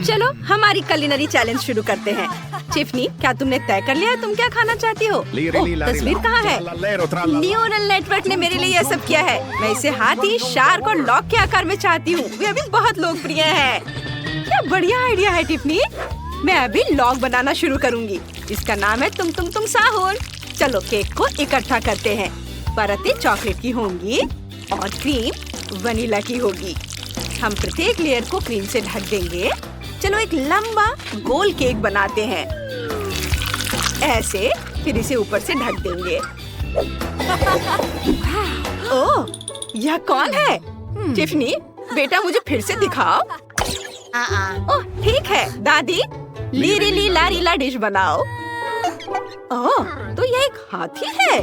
चलो हमारी culinary challenge शुरू करते हैं। टिफनी, क्या तुमने तय कर लिया तुम क्या खाना चाहती हो? तस्वीर कहाँ है? न्यूरल नेटवर्क ने मेरे लिए यह सब किया है। मैं इसे हाथी, शार्क और लॉग के आकार में चाहती हूँ। वे अभी बहुत लोकप्रिय है। क्या बढ़िया आइडिया है टिफनी। मैं अभी लॉग बनाना शुरू करूँगी। इसका नाम है तुम साहुर। चलो केक को इकट्ठा करते हैं। परतें चॉकलेट की होंगी और क्रीम वनीला की होगी। हम प्रत्येक लेयर को क्रीम से ढक देंगे। चलो एक लंबा गोल केक बनाते हैं ऐसे, फिर इसे ऊपर से ढक देंगे। ओह, यह कौन है? टिफनी, बेटा मुझे फिर से दिखाओ। ओह ठीक है दादी, लीरी लारीला डिश बनाओ। ओह, तो यह एक हाथी है,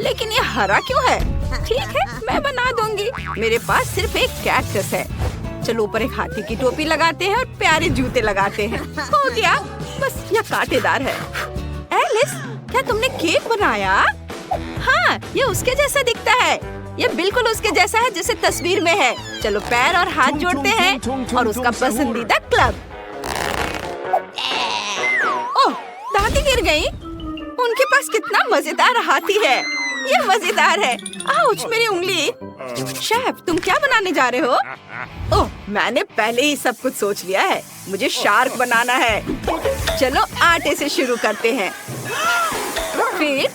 लेकिन ये हरा क्यों है? ठीक है, मैं बना दूंगी। मेरे पास सिर्फ एक कैक्टस है। चलो ऊपर एक हाथी की टोपी लगाते हैं और प्यारे जूते लगाते हैं। हो गया, बस यह कांटेदार है। एलिस, क्या तुमने केक बनाया? हाँ, ये उसके जैसा दिखता है। ये बिल्कुल उसके जैसा है जैसे तस्वीर में है। चलो पैर और हाथ जोड़ते हैं और उसका पसंदीदा क्लब। ओह, दादी गिर गई। उनके पास कितना मजेदार हाथी है। ये मजेदार है। आउच, मेरी उंगली। शेफ, तुम क्या बनाने जा रहे हो? ओह, मैंने पहले ही सब कुछ सोच लिया है। मुझे शार्क बनाना है। चलो आटे से शुरू करते हैं, फिर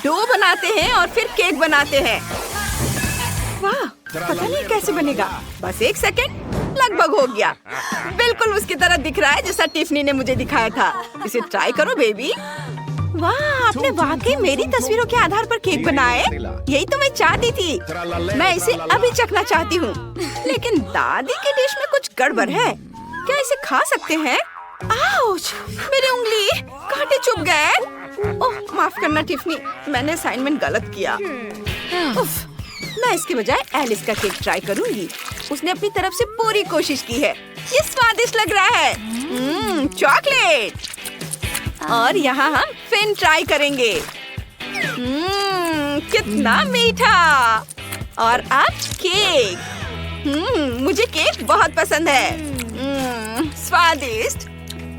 डो बनाते हैं और फिर केक बनाते हैं। वाह, पता नहीं कैसे बनेगा। बस एक सेकंड, लगभग हो गया। बिल्कुल उसकी तरह दिख रहा है जैसा टिफनी ने मुझे दिखाया था। इसे ट्राई करो बेबी। वाह, आपने वाकई मेरी तस्वीरों के आधार पर केक बनाए। यही तो मैं चाहती थी। मैं इसे अभी चखना चाहती हूँ, लेकिन दादी की डिश में कुछ गड़बड़ है। क्या इसे खा सकते हैं? आउच, मेरी उंगली, कांटे चुभ गए। ओह, माफ करना टिफनी, मैंने असाइनमेंट गलत किया। उफ, मैं इसके बजाय एलिस का केक ट्राई करूंगी। उसने अपनी तरफ से पूरी कोशिश की है। ये स्वादिष्ट लग रहा है। चॉकलेट। और यहाँ हम फिन ट्राई करेंगे। कितना मीठा। और अब केक। मुझे केक बहुत पसंद है। स्वादिष्ट।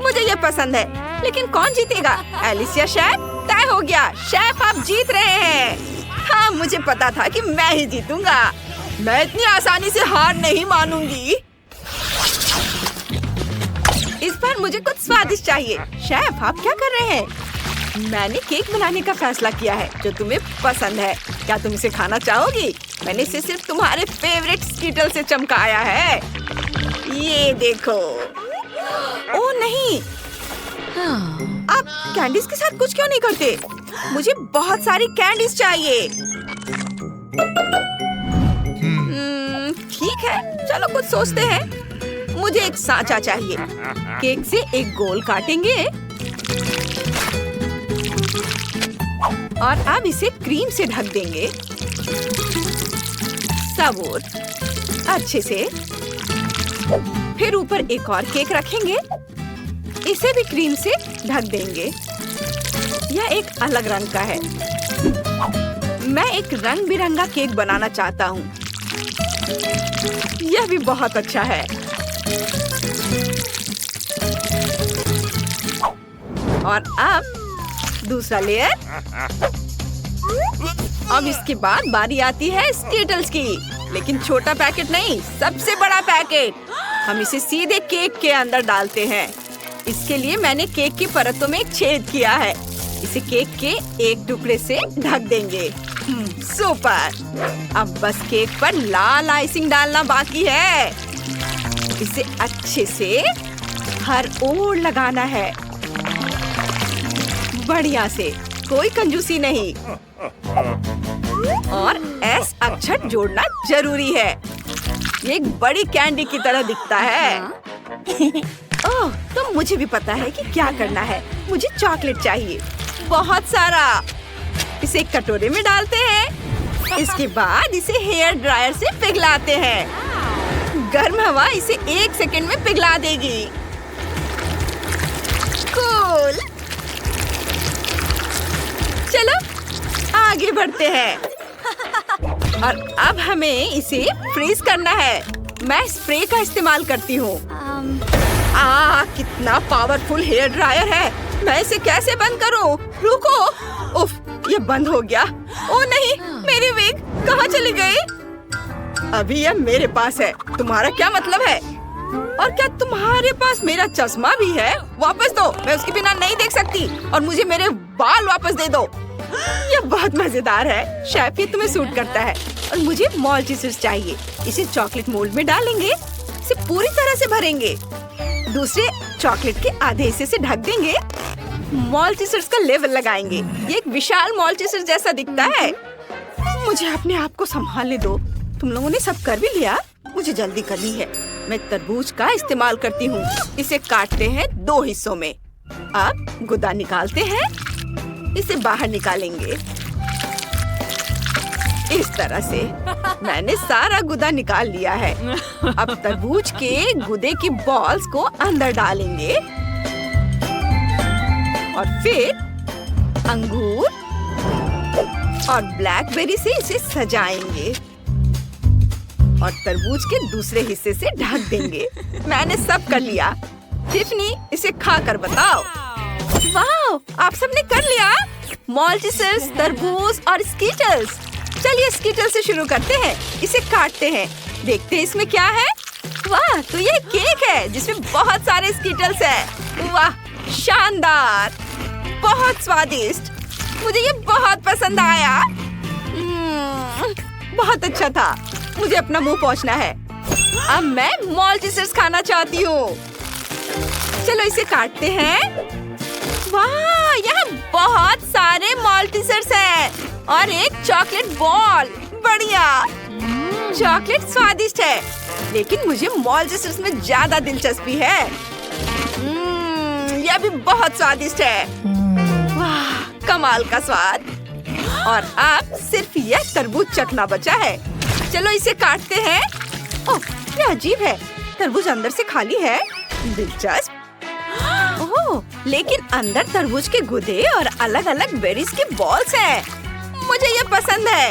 मुझे ये पसंद है, लेकिन कौन जीतेगा, एलिस या शेफ? तय हो गया, शेफ आप जीत रहे हैं। हाँ, मुझे पता था कि मैं ही जीतूंगा। मैं इतनी आसानी से हार नहीं मानूंगी। इस बार मुझे कुछ स्वादिष्ट चाहिए। शेफ, आप क्या कर रहे हैं? मैंने केक बनाने का फैसला किया है जो तुम्हें पसंद है। क्या तुम इसे खाना चाहोगी? मैंने इसे सिर्फ तुम्हारे फेवरेट स्कीटल से चमकाया है। ये देखो। ओह नहीं, आप कैंडीज के साथ कुछ क्यों नहीं करते? मुझे बहुत सारी कैंडीज चाहिए। ठीक है, चलो कुछ सोचते हैं। मुझे एक सांचा चाहिए। केक से एक गोल काटेंगे और अब इसे क्रीम से ढक देंगे। सबूत अच्छे से। फिर ऊपर एक और केक रखेंगे। इसे भी क्रीम से ढक देंगे। यह एक अलग रंग का है। मैं एक रंग बिरंगा केक बनाना चाहता हूँ। यह भी बहुत अच्छा है। और अब दूसरा लेयर। अब इसके बाद बारी आती है स्कीटल्स की, लेकिन छोटा पैकेट नहीं, सबसे बड़ा पैकेट। हम इसे सीधे केक के अंदर डालते हैं। इसके लिए मैंने केक की परतों में एक छेद किया है। इसे केक के एक टुकड़े से ढक देंगे। सुपर। अब बस केक पर लाल आइसिंग डालना बाकी है। इसे अच्छे से हर ओर लगाना है, बढ़िया से, कोई कंजूसी नहीं। और एस अक्षर जोड़ना जरूरी है। ये एक बड़ी कैंडी की तरह दिखता है। ओह, तो मुझे भी पता है कि क्या करना है। मुझे चॉकलेट चाहिए, बहुत सारा। इसे एक कटोरे में डालते हैं। इसके बाद इसे हेयर ड्रायर से पिघलाते हैं। गर्म हवा इसे 1 सेकंड में पिघला देगी। कूल। चलो आगे बढ़ते हैं। और अब हमें इसे फ्रीज करना है। मैं स्प्रे का इस्तेमाल करती हूँ। कितना पावरफुल हेयर ड्रायर है। मैं इसे कैसे बंद करूं? रुको। उफ, ये बंद हो गया। ओ नहीं, मेरी विग कहाँ चली गई? अभी ये मेरे पास है। तुम्हारा क्या मतलब है? और क्या तुम्हारे पास मेरा चश्मा भी है? वापस दो, मैं उसके बिना नहीं देख सकती। और मुझे मेरे बाल वापस दे दो। ये बहुत मजेदार है। शेफ, ये तुम्हें सूट करता है। और मुझे मॉल्टीसर्स चाहिए। इसे चॉकलेट मोल्ड में डालेंगे। इसे पूरी तरह से भरेंगे। दूसरे चॉकलेट के आधे हिस्से से ढक देंगे। मॉल्टीसर्स का लेवल लगाएंगे। ये एक विशाल मॉल्टीसर्स जैसा दिखता है। मुझे अपने आप को संभालने दो। तुम लोगों ने सब कर भी लिया? मुझे जल्दी करनी है। मैं तरबूज का इस्तेमाल करती हूँ। इसे काटते हैं 2 हिस्सों में। अब गुदा निकालते हैं। इसे बाहर निकालेंगे इस तरह से। मैंने सारा गुदा निकाल लिया है। अब तरबूज के गुदे की बॉल्स को अंदर डालेंगे और फिर अंगूर और ब्लैकबेरी से इसे सजाएंगे और तरबूज के दूसरे हिस्से से ढक देंगे। मैंने सब कर लिया। टिफनी, इसे खा कर बताओ। वाह, आप सबने कर लिया। मॉल्टीसर्स, तरबूज और स्कीटल्स। चलिए स्कीटल से शुरू करते हैं। इसे काटते हैं। देखते हैं इसमें क्या है। वाह, तो ये केक है जिसमें बहुत सारे स्कीटल्स हैं। वाह, शानदार, बहुत स्वादिष्ट। मुझे ये बहुत पसंद आया। बहुत अच्छा था। मुझे अपना मुंह पोंछना है। अब मैं मॉल्टीसर्स खाना चाहती हूँ। चलो इसे काटते हैं। वाह, यहाँ बहुत सारे मॉल्टीसर्स हैं और एक चॉकलेट बॉल। बढ़िया। चॉकलेट स्वादिष्ट है, लेकिन मुझे मॉल्टीसर्स में ज्यादा दिलचस्पी है। यह भी बहुत स्वादिष्ट है। वाह, कमाल का स्वाद। और अब सिर्फ यह तरबूज चखना बचा है। चलो इसे काटते हैं। ओह, ये अजीब है। तरबूज अंदर से खाली है। दिलचस्प। ओह, लेकिन अंदर तरबूज के गुदे और अलग-अलग बेरीज के बॉल्स हैं। मुझे ये पसंद है।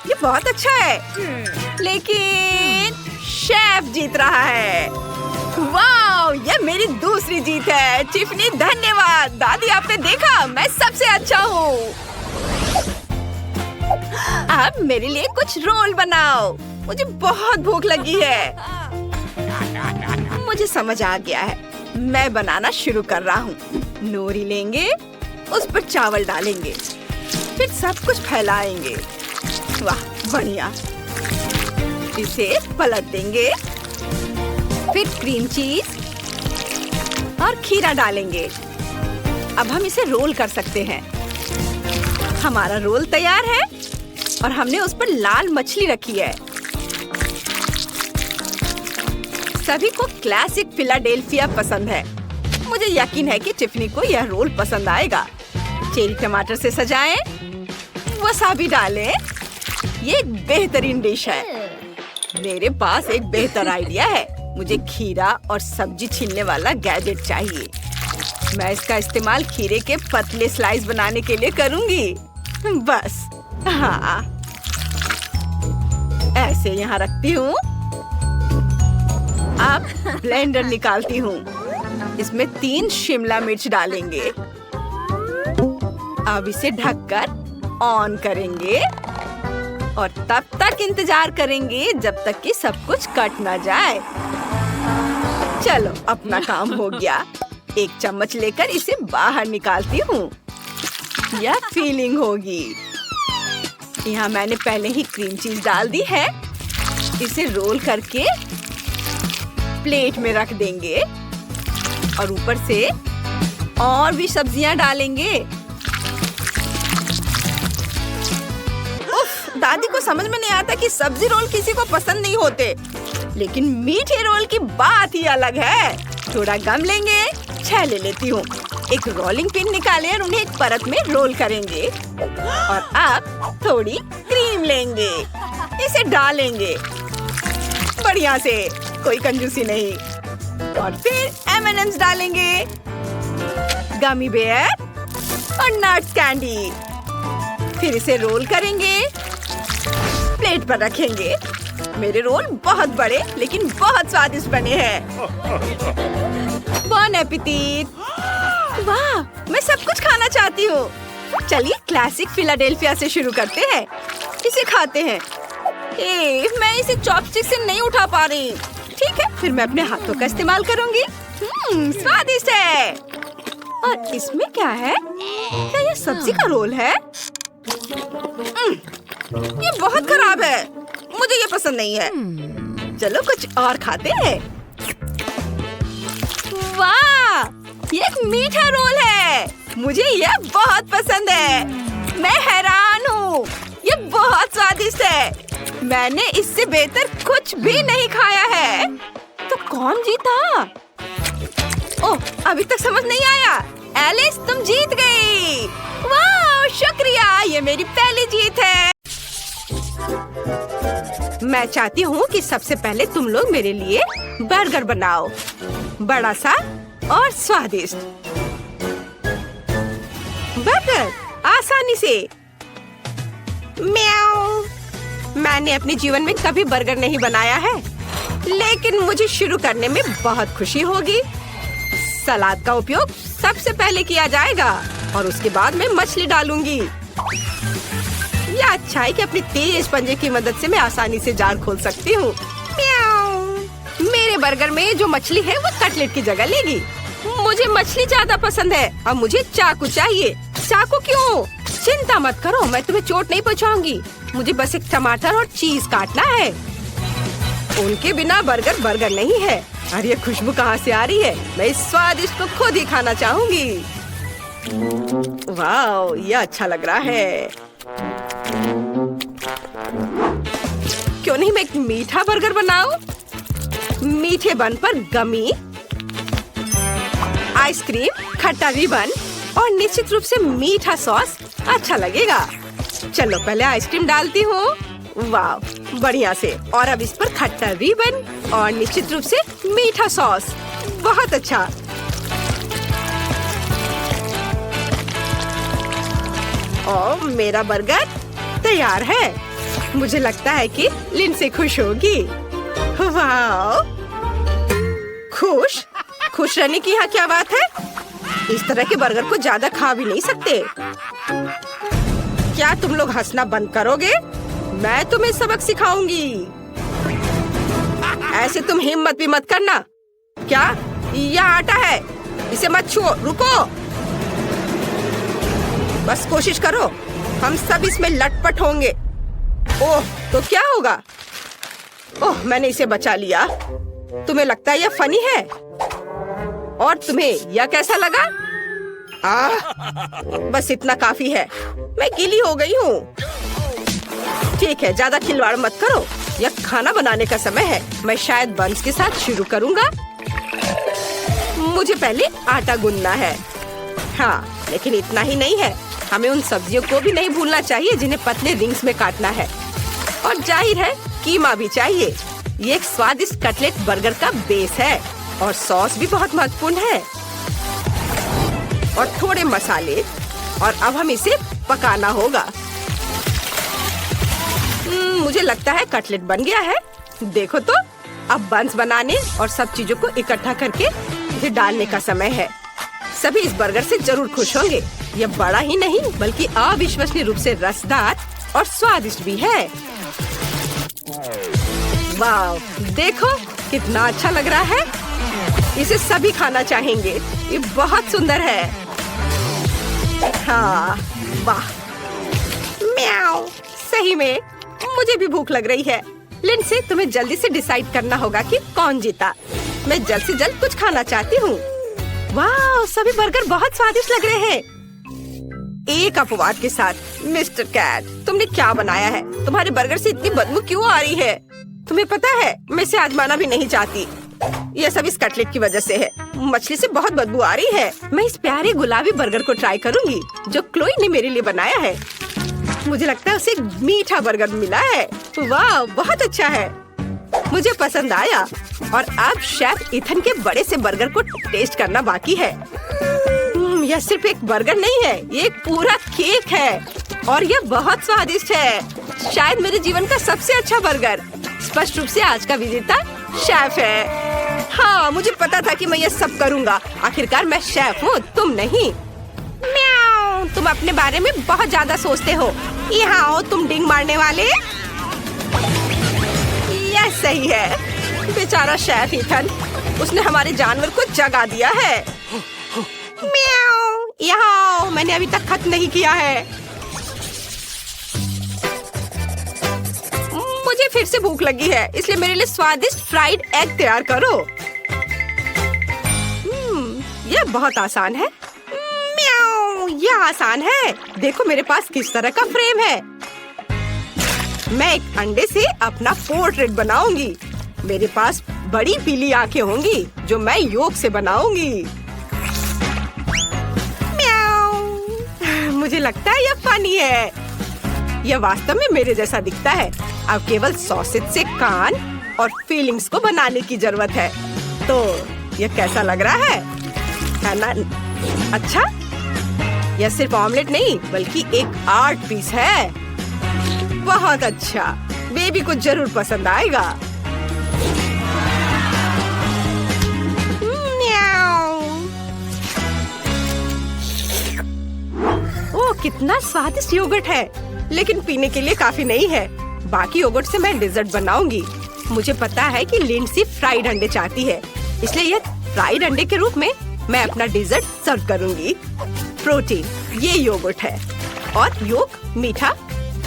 ये बहुत अच्छा है। लेकिन शेफ जीत रहा है। वाह, ये मेरी दूसरी जीत है। टिफनी, धन्यवाद। दादी, आपने देखा, मैं सबसे अच्छा हूँ। अब मेरे लिए कुछ रोल बनाओ। मुझे बहुत भूख लगी है। मुझे समझ आ गया है। मैं बनाना शुरू कर रहा हूँ। नोरी लेंगे, उस पर चावल डालेंगे, फिर सब कुछ फैलाएंगे। वाह, बढ़िया। इसे पलट देंगे, फिर क्रीम चीज और खीरा डालेंगे। अब हम इसे रोल कर सकते हैं। हमारा रोल तैयार है और हमने उस पर लाल मछली रखी है। सभी को क्लासिक फिलाडेल्फिया पसंद है। मुझे यकीन है कि टिफनी को यह रोल पसंद आएगा। चेरी टमाटर से सजाएं, वसाबी डालें। ये एक बेहतरीन डिश है। मेरे पास एक बेहतर आइडिया है। मुझे खीरा और सब्जी छीलने वाला गैजेट चाहिए। मैं इसका इस्तेमाल खीरे के पतले स्लाइस बनाने के लिए करूंगी। बस, हाँ, ऐसे यहाँ रखती हूँ। अब ब्लेंडर निकालती हूँ। इसमें 3 शिमला मिर्च डालेंगे। अब इसे ढककर ऑन करेंगे और तब तक इंतजार करेंगे जब तक कि सब कुछ कट ना जाए। चलो, अपना काम हो गया। एक चम्मच लेकर इसे बाहर निकालती हूँ। यह फीलिंग होगी। यहाँ मैंने पहले ही क्रीम चीज डाल दी है। इसे रोल करके प्लेट में रख देंगे और ऊपर से और भी सब्जियां डालेंगे। उफ, दादी को समझ में नहीं आता कि सब्जी रोल किसी को पसंद नहीं होते, लेकिन मीठे रोल की बात ही अलग है। थोड़ा गम लेंगे, छह लेती हूँ। एक रोलिंग पिन निकालें और उन्हें एक परत में रोल करेंगे। और अब थोड़ी क्रीम लेंगे, इसे डालेंगे बढ़िया से, कोई कंजूसी नहीं। और फिर M&M's डालेंगे, गमी बेयर और नट्स कैंडी। फिर इसे रोल करेंगे, प्लेट पर रखेंगे मेरे रोल बहुत बड़े लेकिन बहुत स्वादिष्ट बने हैं। बॉन एपेटिट। वाह, मैं सब कुछ खाना चाहती हूँ। चलिए क्लासिक फिलाडेल्फिया से शुरू करते हैं। इसे खाते हैं। मैं इसे चॉपस्टिक से नहीं उठा पा रही। ठीक है, फिर मैं अपने हाथों का इस्तेमाल करूंगी। स्वादिष्ट है। और इसमें क्या है? क्या ये सब्जी का रोल है? ये बहुत खराब है। मुझे ये पसंद नहीं है। चलो कुछ और खाते हैं। वाह, ये एक मीठा रोल है। मुझे ये बहुत पसंद है। मैं हैरान हूँ। ये बहुत स्वादिष्ट है। मैंने इससे बेहतर कुछ भी नहीं खाया है। तो कौन जीता? ओह, अभी तक समझ नहीं आया। एलिस, तुम जीत गई। वाह, शुक्रिया। ये मेरी पहली जीत है। मैं चाहती हूँ कि सबसे पहले तुम लोग मेरे लिए बर्गर बनाओ, बड़ा सा और स्वादिष्ट। बर्गर आसानी से। म्याऊ। मैंने अपने जीवन में कभी बर्गर नहीं बनाया है, लेकिन मुझे शुरू करने में बहुत खुशी होगी। सलाद का उपयोग सबसे पहले किया जाएगा और उसके बाद मैं मछली डालूंगी। यह अच्छा है कि अपनी तेज पंजे की मदद से मैं आसानी से जार खोल सकती हूँ। मेरे बर्गर में जो मछली है वो कटलेट की जगह लेगी। मुझे मछली ज्यादा पसंद है। अब मुझे चाकू चाहिए। चाकू क्यों? चिंता मत करो, मैं तुम्हें चोट नहीं पहुँचाऊंगी। मुझे बस एक टमाटर और चीज काटना है। उनके बिना बर्गर बर्गर नहीं है। अरे ये खुशबू कहाँ से आ रही है? मैं इस स्वादिष्ट को खुद ही खाना चाहूंगी। वाह, ये अच्छा लग रहा है। क्यों नहीं मैं एक मीठा बर्गर बनाऊं? मीठे बन पर गमी, आइसक्रीम, खट्टा रिबन और निश्चित रूप से मीठा सॉस अच्छा लगेगा। चलो पहले आइसक्रीम डालती हूँ। वाह, बढ़िया से। और अब इस पर खट्टा रिबन और निश्चित रूप से मीठा सॉस। बहुत अच्छा। और मेरा बर्गर तैयार है। मुझे लगता है कि लिंडसे खुश होगी। वाह, खुश खुश रहने की यहाँ क्या बात है? इस तरह के बर्गर को ज्यादा खा भी नहीं सकते। क्या तुम लोग हंसना बंद करोगे? मैं तुम्हें सबक सिखाऊंगी। ऐसे तुम हिम्मत भी मत करना। क्या यह आटा है? इसे मत छुओ। रुको, बस कोशिश करो। हम सब इसमें लटपट होंगे। ओह, तो क्या होगा? ओह, मैंने इसे बचा लिया। तुम्हें लगता है यह फनी है? और तुम्हें यह कैसा लगा? बस इतना काफी है। मैं गीली हो गई हूँ। ठीक है, ज्यादा खिलवाड़ मत करो। यह खाना बनाने का समय है। मैं शायद बंस के साथ शुरू करूँगा। मुझे पहले आटा गूंदना है। हाँ, लेकिन इतना ही नहीं है। हमें उन सब्जियों को भी नहीं भूलना चाहिए जिन्हें पतले रिंग्स में काटना है। और जाहिर है कीमा भी चाहिए। ये एक स्वादिष्ट कटलेट बर्गर का बेस है। और सॉस भी बहुत महत्वपूर्ण है। और थोड़े मसाले। और अब हम इसे पकाना होगा। मुझे लगता है कटलेट बन गया है। देखो तो, अब बंस बनाने और सब चीजों को इकट्ठा करके इसे डालने का समय है। सभी इस बर्गर से जरूर खुश होंगे। यह बड़ा ही नहीं बल्कि अविश्वसनीय रूप से रसदार और स्वादिष्ट भी है। वाह, देखो कितना अच्छा लग रहा है। इसे सभी खाना चाहेंगे। ये बहुत सुंदर है। हाँ, वाह, म्याऊ। सही में मुझे भी भूख लग रही है। लिंडसे, तुम्हें जल्दी से डिसाइड करना होगा कि कौन जीता। मैं जल्द से जल्द कुछ खाना चाहती हूँ। वाह, सभी बर्गर बहुत स्वादिष्ट लग रहे हैं। एक अपवाद के साथ। मिस्टर कैट, तुमने क्या बनाया है? तुम्हारे बर्गर से इतनी बदबू क्यों आ रही है? तुम्हें पता है, मैं इसे आजमाना भी नहीं चाहती। यह सब इस कटलेट की वजह से है। मछली से बहुत बदबू आ रही है। मैं इस प्यारे गुलाबी बर्गर को ट्राई करूंगी जो क्लोई ने मेरे लिए बनाया है। मुझे लगता है उसे मीठा बर्गर मिला है। वाह, बहुत अच्छा है। मुझे पसंद आया। और अब शेफ इथन के बड़े से बर्गर को टेस्ट करना बाकी है। यह सिर्फ एक बर्गर नहीं है, ये एक पूरा केक है। और यह बहुत स्वादिष्ट है। शायद मेरे जीवन का सबसे अच्छा बर्गर। स्पष्ट रूप से आज का विजेता शेफ है। हाँ, मुझे पता था कि मैं ये सब करूँगा। आखिरकार मैं शेफ हूँ, तुम नहीं। म्याऊ, तुम अपने बारे में बहुत ज्यादा सोचते हो। यहाँ आओ तुम डिंग मारने वाले। यह सही है। बेचारा शेफ इथन, उसने हमारे जानवर को जगा दिया है। म्याऊ, यहाँ आओ, मैंने अभी तक खत्म नहीं किया है। मुझे फिर से भूख लगी है, इसलिए मेरे लिए स्वादिष्ट फ्राइड एग तैयार करो। यह बहुत आसान है। म्याऊ, यह आसान है। देखो मेरे पास किस तरह का फ्रेम है। मैं एक अंडे से अपना पोर्ट्रेट बनाऊंगी। मेरे पास बड़ी पीली आंखें होंगी जो मैं योग से बनाऊंगी। म्याऊ, मुझे लगता है यह फनी है। यह वास्तव में मेरे जैसा दिखता है। अब केवल सॉसेज से कान और फीलिंग्स को बनाने की जरूरत है। तो यह कैसा लग रहा है ना? अच्छा, यह सिर्फ ऑमलेट नहीं बल्कि एक आर्ट पीस है। बहुत अच्छा, बेबी को जरूर पसंद आएगा। ओह, कितना स्वादिष्ट योगर्ट है, लेकिन पीने के लिए काफी नहीं है। बाकी योगर्ट से मैं डिजर्ट बनाऊंगी। मुझे पता है कि लिंडसी फ्राइड अंडे चाहती है, इसलिए यह फ्राइड अंडे के रूप में मैं अपना डिजर्ट सर्व करूंगी। प्रोटीन, ये योगर्ट है और योग मीठा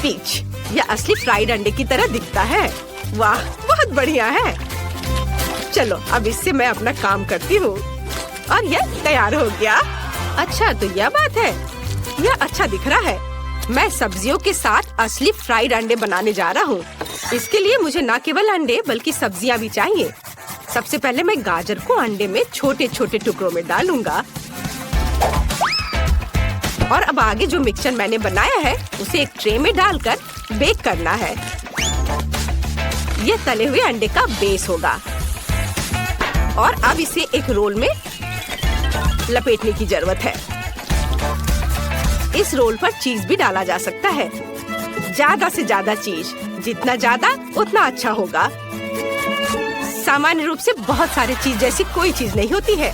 पीच। यह असली फ्राइड अंडे की तरह दिखता है। वाह, बहुत बढ़िया है। चलो अब इससे मैं अपना काम करती हूँ और यह तैयार हो गया। अच्छा, तो यह बात है, यह अच्छा दिख रहा है। मैं सब्जियों के साथ असली फ्राइड अंडे बनाने जा रहा हूँ। इसके लिए मुझे न केवल अंडे बल्कि सब्जियाँ भी चाहिए। सबसे पहले मैं गाजर को अंडे में छोटे छोटे टुकड़ों में डालूंगा और अब आगे जो मिक्सचर मैंने बनाया है उसे एक ट्रे में डालकर बेक करना है। यह तले हुए अंडे का बेस होगा और अब इसे एक रोल में लपेटने की जरूरत है। इस रोल पर चीज भी डाला जा सकता है। ज्यादा से ज्यादा चीज, जितना ज्यादा उतना अच्छा होगा। सामान्य रूप से बहुत सारी चीज जैसी कोई चीज नहीं होती है।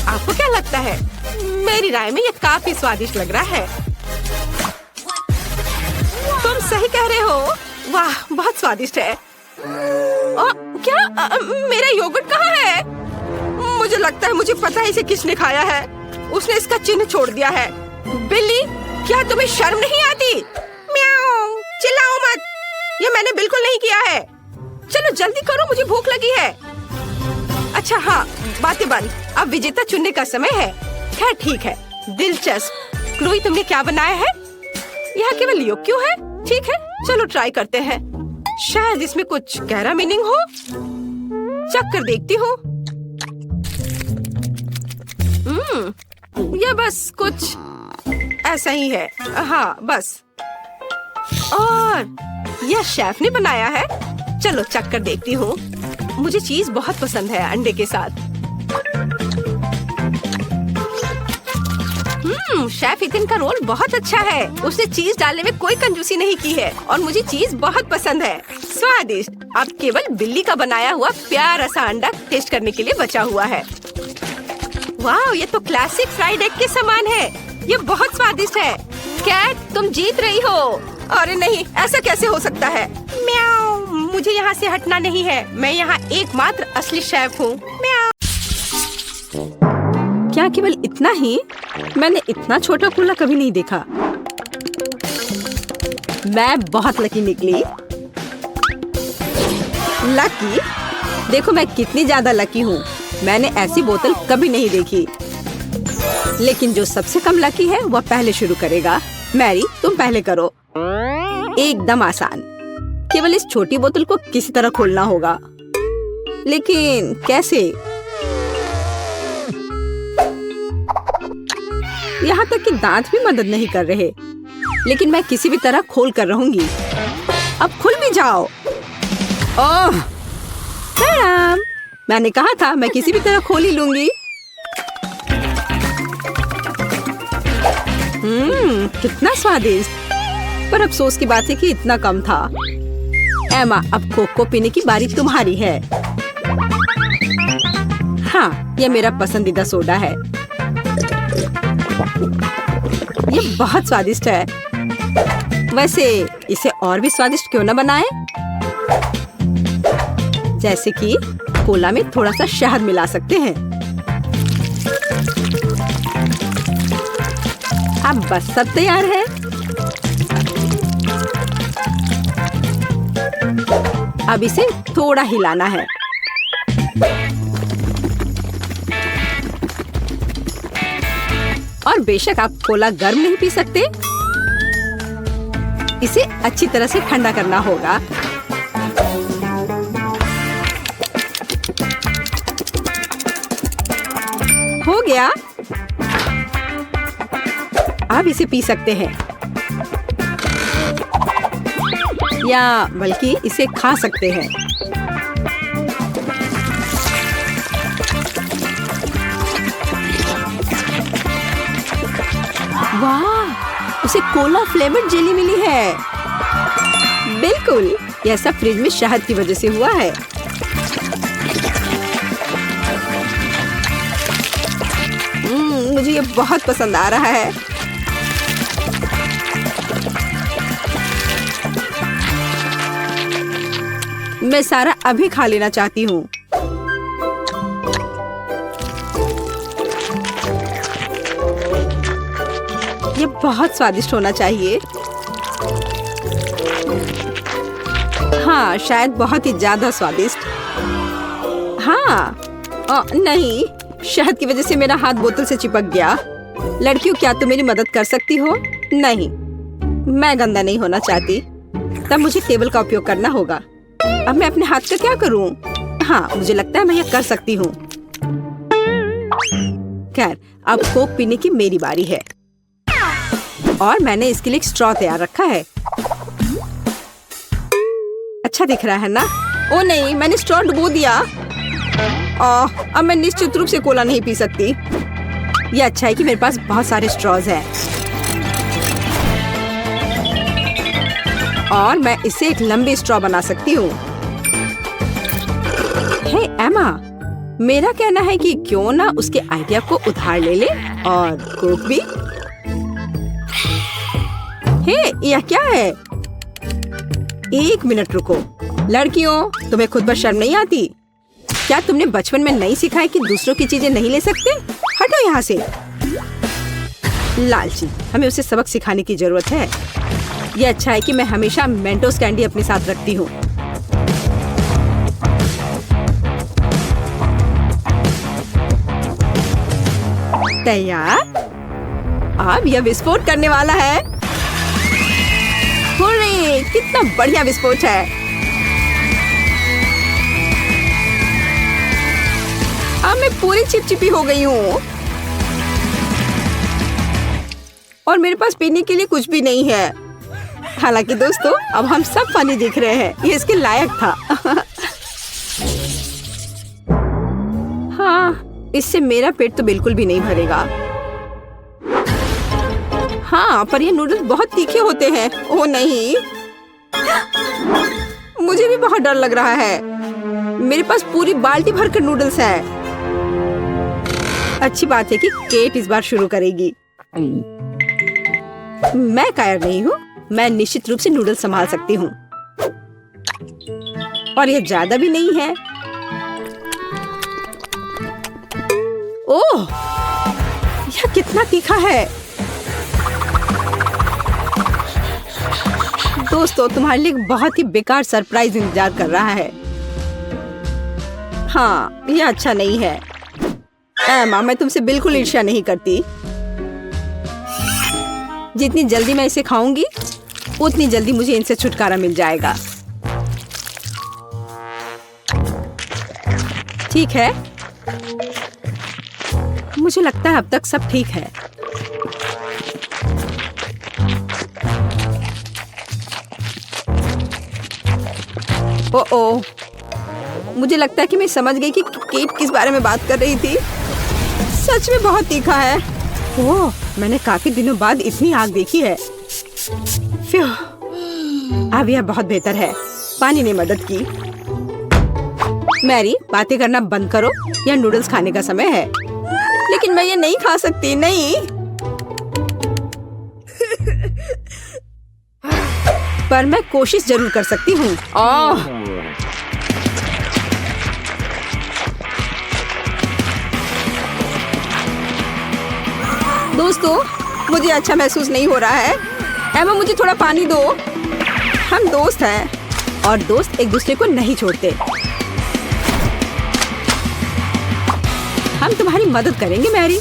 आपको क्या लगता है? मेरी राय में यह काफी स्वादिष्ट लग रहा है। तुम सही कह रहे हो। वाह, बहुत स्वादिष्ट है। क्या मेरा योगर्ट कहाँ है? मुझे लगता है मुझे पता है इसे किसने खाया है। उसने इसका चिन्ह छोड़ दिया है। बिल्ली, क्या तुम्हें शर्म नहीं आती? म्याऊ, चिल्लाओ मत। ये मैंने बिल्कुल नहीं किया है। चलो जल्दी करो, मुझे भूख लगी है। अच्छा हाँ, बातें बंद। अब विजेता चुनने का समय है। खैर ठीक है, दिलचस्प। क्लोई, तुमने क्या बनाया है? यहाँ केवल योग क्यों है? ठीक है, चलो ट्राई करते हैं। शायद इसमें कुछ गहरा मीनिंग हो। चख कर देखती हूँ। यह बस कुछ ऐसा ही है। हाँ बस। और यह शेफ ने बनाया है। चलो चख कर देखती हूँ। मुझे चीज बहुत पसंद है अंडे के साथ। शेफ इथन का रोल बहुत अच्छा है। उसने चीज डालने में कोई कंजूसी नहीं की है और मुझे चीज बहुत पसंद है। स्वादिष्ट। अब केवल बिल्ली का बनाया हुआ प्यारा सा अंडा टेस्ट करने के लिए बचा हुआ है। वाह, ये तो क्लासिक फ्राइड एग के समान है। ये बहुत स्वादिष्ट है। कैट, तुम जीत रही हो। अरे नहीं, ऐसा कैसे हो सकता है? म्याऊ, मुझे यहाँ से हटना नहीं है। मैं यहाँ एकमात्र असली शेफ हूँ। म्याऊ। क्या केवल इतना ही? मैंने इतना छोटा कूला कभी नहीं देखा। मैं बहुत लकी निकली। लकी? देखो मैं कितनी ज्यादा लकी हूँ। मैंने ऐसी बोतल कभी नहीं देखी। लेकिन जो सबसे कम लकी है वह पहले शुरू करेगा। मैरी, तुम पहले करो। एकदम आसान। केवल इस छोटी बोतल को किसी तरह खोलना होगा। लेकिन कैसे? यहाँ तक कि दांत भी मदद नहीं कर रहे। लेकिन मैं किसी भी तरह खोल कर रहूंगी। अब खुल भी जाओ। ओह, मैंने कहा था मैं किसी भी तरह खोल ही लूंगी। कितना स्वादिष्ट। पर अफसोस की बात है कि इतना कम था। एमा, अब कोक को पीने की बारी तुम्हारी है। हाँ, ये मेरा पसंदीदा सोडा है। ये बहुत स्वादिष्ट है। वैसे इसे और भी स्वादिष्ट क्यों न बनाएं? जैसे कि कोला में थोड़ा सा शहद मिला सकते हैं। अब बस सब तैयार है। अब इसे थोड़ा हिलाना है। और बेशक आप कोला गर्म नहीं पी सकते, इसे अच्छी तरह से ठंडा करना होगा। हो गया। अब इसे पी सकते हैं या बल्कि इसे खा सकते हैं। वाह, उसे कोला फ्लेवर्ड जेली मिली है। बिल्कुल, यह सब फ्रिज में शहद की वजह से हुआ है। मुझे ये बहुत पसंद आ रहा है। मैं सारा अभी खा लेना चाहती हूँ। ये बहुत स्वादिष्ट होना चाहिए। हाँ, शायद बहुत ही ज्यादा स्वादिष्ट। हाँ, नहीं, शहद की वजह से मेरा हाथ बोतल से चिपक गया। लड़कियों, क्या तुम मेरी मदद कर सकती हो? नहीं, मैं गंदा नहीं होना चाहती। तब मुझे टेबल का उपयोग करना होगा। अब मैं अपने हाथ का क्या करूं? हाँ, मुझे लगता है मैं ये कर सकती हूँ। खैर, अब कोक पीने की मेरी बारी है और मैंने इसके लिए एक स्ट्रॉ तैयार रखा है। अच्छा दिख रहा है ना? ओ नहीं, मैंने स्ट्रॉ डुबो दिया। अब मैं निश्चित रूप से कोला नहीं पी सकती। ये अच्छा है कि मेरे पास बहुत सारे स्ट्रॉज हैं और मैं इससे एक लंबी स्ट्रॉ बना सकती हूँ। हे एमा, मेरा कहना है कि क्यों ना उसके आइडिया को उधार ले ले और कोक भी। हे, यह क्या है? एक मिनट रुको। लड़कियों, तुम्हें खुद पर शर्म नहीं आती? क्या तुमने बचपन में नहीं सीखा है कि दूसरों की चीजें नहीं ले सकते? हटो यहाँ से। लालची, हमें उसे सबक सिखाने की जरूरत है। ये अच्छा है कि मैं हमेशा मेंटोस कैंडी अपने साथ रखती हूँ। तैयार? अब यह विस्फोट करने वाला है। हुर्रे, कितना बढ़िया विस्फोट है। अब मैं पूरी चिपचिपी हो गई हूँ और मेरे पास पीने के लिए कुछ भी नहीं है। हालांकि दोस्तों, अब हम सब फनी दिख रहे हैं। ये इसके लायक था। हाँ, इससे मेरा पेट तो बिल्कुल भी नहीं भरेगा। हाँ, पर ये नूडल्स बहुत तीखे होते हैं। ओह नहीं, मुझे भी बहुत डर लग रहा है। मेरे पास पूरी बाल्टी भरकर नूडल्स है। अच्छी बात है कि केट इस बार शुरू करेगी। मैं कायर नहीं हूँ। मैं निश्चित रूप से नूडल्स संभाल सकती हूँ और ये ज्यादा भी नहीं है। ओह, यह कितना तीखा है। दोस्तों, तुम्हारे लिए एक बहुत ही बेकार सरप्राइज इंतजार कर रहा है। हाँ, यह अच्छा नहीं है। एमा, मैं तुमसे बिल्कुल ईर्ष्या नहीं करती। जितनी जल्दी मैं इसे खाऊंगी, उतनी जल्दी मुझे इनसे छुटकारा मिल जाएगा। ठीक है, मुझे लगता है अब तक सब ठीक है। ओह, मुझे लगता है कि मैं समझ गई कि केट किस बारे में बात कर रही थी। सच में बहुत तीखा है। ओह, मैंने काफी दिनों बाद इतनी आग देखी है। अब यह बहुत बेहतर है। पानी ने मदद की। मैरी, बातें करना बंद करो, यह नूडल्स खाने का समय है। लेकिन मैं ये नहीं खा सकती, नहीं। पर मैं कोशिश जरूर कर सकती हूँ। दोस्तों, मुझे अच्छा महसूस नहीं हो रहा है। एमा, मुझे थोड़ा पानी दो। हम दोस्त हैं और दोस्त एक दूसरे को नहीं छोड़ते। हम तुम्हारी मदद करेंगे मैरी।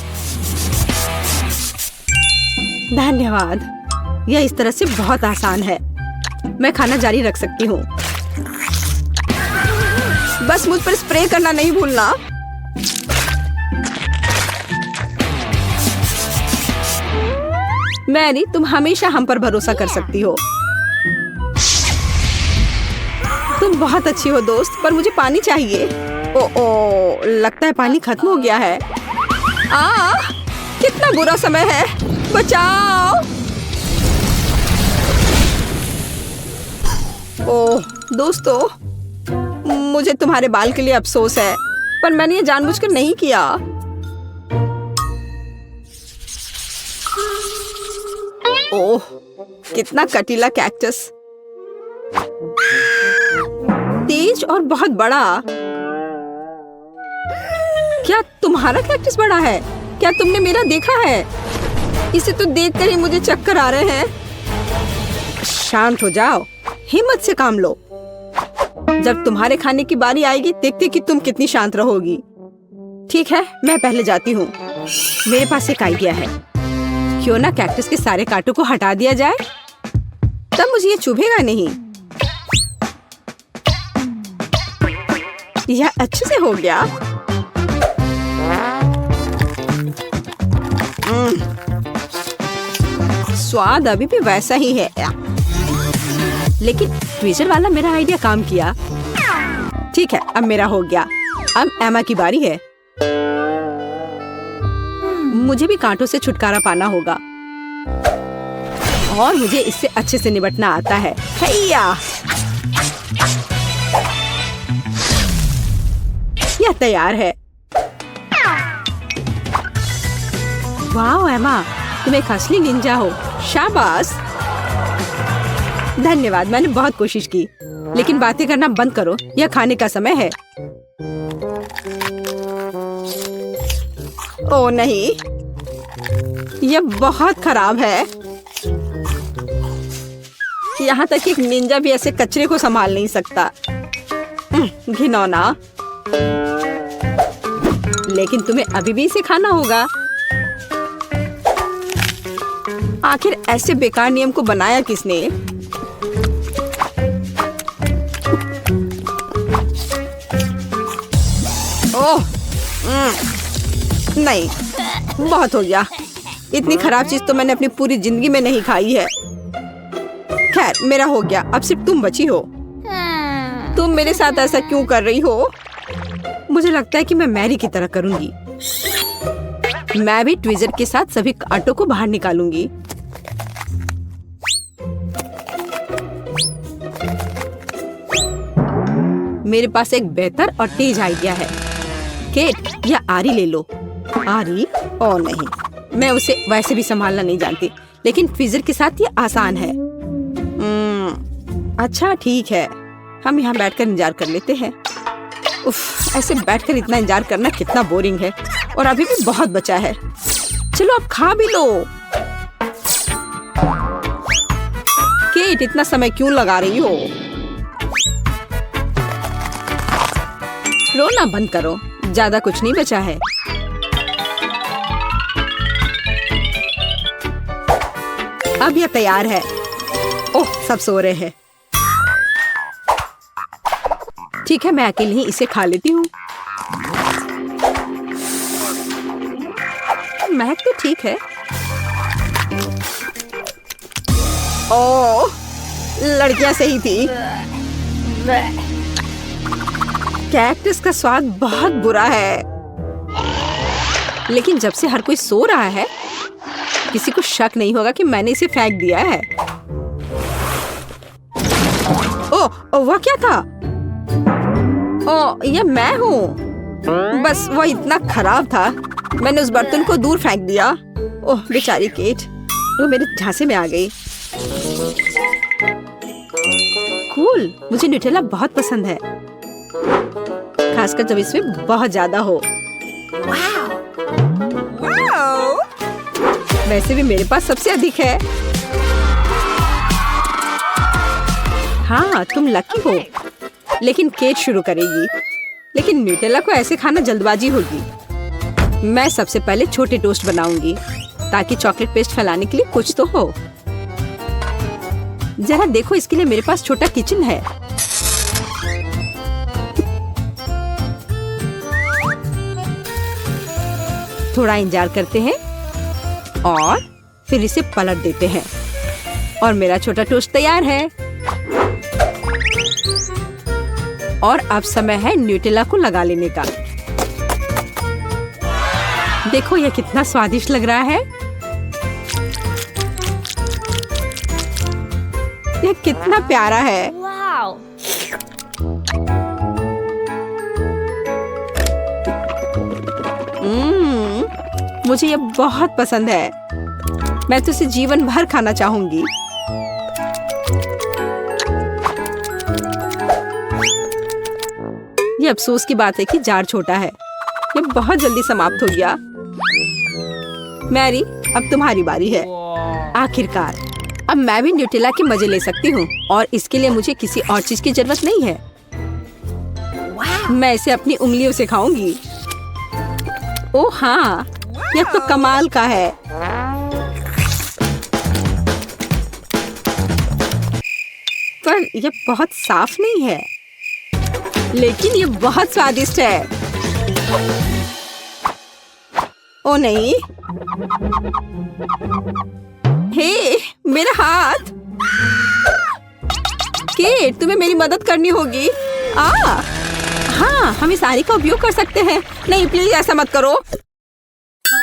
धन्यवाद। यह इस तरह से बहुत आसान है। मैं खाना जारी रख सकती हूँ। बस मुझ पर स्प्रे करना नहीं भूलना। मैरी, तुम हमेशा हम पर भरोसा कर सकती हो। तुम बहुत अच्छी हो दोस्त, पर मुझे पानी चाहिए। ओ, लगता है पानी खत्म हो गया है। कितना बुरा समय है। बचाओ। ओह दोस्तों, मुझे तुम्हारे बाल के लिए अफसोस है, पर मैंने ये जानबूझकर नहीं किया। ओह, कितना कटीला कैक्टस। तेज और बहुत बड़ा। क्या तुम्हारा कैक्टस बड़ा है? क्या तुमने मेरा देखा है? इसे तो देखकर ही मुझे चक्कर आ रहे हैं। शांत हो जाओ, हिम्मत से काम लो। जब तुम्हारे खाने की बारी आएगी, देखते कि तुम कितनी शांत रहोगी। ठीक है, मैं पहले जाती हूँ। मेरे पास एक आइडिया है। क्यों ना कैक्टस के सारे कांटों को हटा दिया जाए, तब मुझे ये चुभेगा नहीं। यह अच्छे से हो गया। स्वाद अभी भी वैसा ही है, लेकिन ट्विजर वाला मेरा आइडिया काम किया। ठीक है, अब मेरा हो गया। अब एमा की बारी है। मुझे भी कांटों से छुटकारा पाना होगा और मुझे इससे अच्छे से निपटना आता है। हैया! यह तैयार है। वाह एमा, तुम एक असली निंजा हो। शाबाश। धन्यवाद, मैंने बहुत कोशिश की। लेकिन बातें करना बंद करो, यह खाने का समय है। ओ नहीं, यह बहुत खराब है। यहाँ तक एक निंजा भी ऐसे कचरे को संभाल नहीं सकता। घिनौना। लेकिन तुम्हें अभी भी इसे खाना होगा। आखिर ऐसे बेकार नियम को बनाया किसने? ओह, नहीं, बहुत हो गया। इतनी खराब चीज तो मैंने अपनी पूरी जिंदगी में नहीं खाई है। खैर, मेरा हो गया। अब सिर्फ तुम बची हो। तुम मेरे साथ ऐसा क्यों कर रही हो? मुझे लगता है कि मैं मैरी की तरह करूंगी। मैं भी ट्विजर के साथ सभी कांटों को बाहर निकालूंगी। मेरे पास एक बेहतर और तेज आइडिया है। केट, यह आरी ले लो। आरी? ओ नहीं, मैं उसे वैसे भी संभालना नहीं जानती, लेकिन ट्विजर के साथ ये आसान है। अच्छा ठीक है, हम यहाँ बैठकर इंतजार कर लेते हैं। उफ, ऐसे बैठकर इतना इंतजार करना कितना बोरिंग है। और अभी भी बहुत बचा है। चलो अब खा भी लो। केट, इतना समय क्यों लगा रही हो? रोना बंद करो, ज्यादा कुछ नहीं बचा है। अब यह तैयार है। ओह, सब सो रहे हैं। ठीक है, मैं अकेले ही इसे खा लेती हूँ। महक तो ठीक है। ओह, लड़कियां सही थी। कैक्टस का स्वाद बहुत बुरा है, लेकिन जब से हर कोई सो रहा है, किसी को शक नहीं होगा कि मैंने इसे फेंक दिया है। ओह, वह क्या था? ओह, ये मैं हूँ। बस वह इतना खराब था, मैंने उस बर्तन को दूर फेंक दिया। ओह बेचारी केट, वो मेरे झांसे में आ गई। कूल, मुझे न्यूटेला बहुत पसंद है, खासकर जब इसमें बहुत ज्यादा हो। वैसे भी मेरे पास सबसे अधिक है। हाँ, तुम लकी हो। लेकिन केट शुरू करेगी। लेकिन न्यूटेला को ऐसे खाना जल्दबाजी होगी। मैं सबसे पहले छोटे टोस्ट बनाऊंगी ताकि चॉकलेट पेस्ट फैलाने के लिए कुछ तो हो। जरा देखो, इसके लिए मेरे पास छोटा किचन है। थोड़ा इंतजार करते हैं और फिर इसे पलट देते हैं और मेरा छोटा टोस्ट तैयार है। और अब समय है न्यूटेला को लगा लेने का। देखो यह कितना स्वादिष्ट लग रहा है। यह कितना प्यारा है। मुझे यह बहुत पसंद है। मैं तो इसे जीवन भर खाना चाहूंगी। ये अफसोस की बात है कि जार छोटा है। ये बहुत जल्दी समाप्त हो गया। मैरी, अब तुम्हारी बारी है। आखिरकार अब मैं भी न्यूटेला के मजे ले सकती हूँ और इसके लिए मुझे किसी और चीज की जरूरत नहीं है। मैं इसे अपनी उंगलियों से खाऊंगी। ओह हाँ, यह तो कमाल का है। पर यह बहुत साफ नहीं है, लेकिन ये बहुत स्वादिष्ट है। ओ नहीं, हे मेरा हाथ। केट, तुम्हें मेरी मदद करनी होगी। हाँ, हम इस आरी का उपयोग कर सकते हैं। नहीं प्लीज ऐसा मत करो।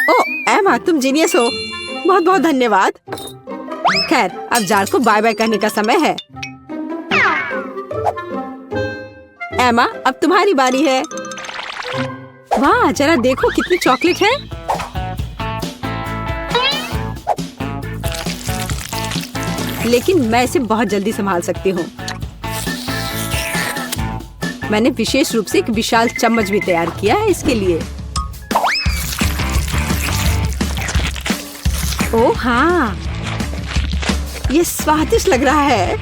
ओह एमा, तुम जीनियस हो। बहुत बहुत धन्यवाद। खैर, अब जार को बाय बाय करने का समय है। एमा, अब तुम्हारी बारी है। वाह, जरा देखो कितनी चॉकलेट है। लेकिन मैं इसे बहुत जल्दी संभाल सकती हूँ। मैंने विशेष रूप से एक विशाल चम्मच भी तैयार किया है इसके लिए। ओह हाँ, ये स्वादिष्ट लग रहा है।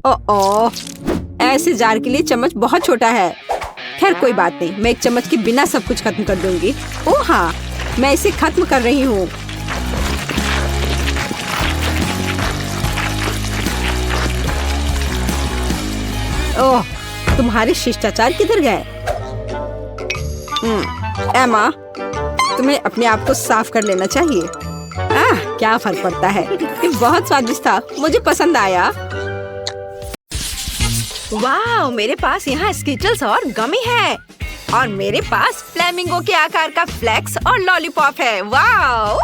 ओह, ऐसे जार के लिए चम्मच बहुत छोटा है। खैर कोई बात नहीं, मैं एक चम्मच के बिना सब कुछ खत्म कर दूंगी। ओह हाँ, मैं इसे खत्म कर रही हूँ। ओह, तुम्हारे शिष्टाचार किधर गए? एमा, तुम्हें अपने आप को साफ कर लेना चाहिए। क्या फर्क पड़ता है। ये बहुत स्वादिष्ट था, मुझे पसंद आया। वाह, मेरे पास यहाँ स्किटल्स और गमी है और मेरे पास फ्लेमिंगो के आकार का फ्लेक्स और लॉलीपॉप है। वाह,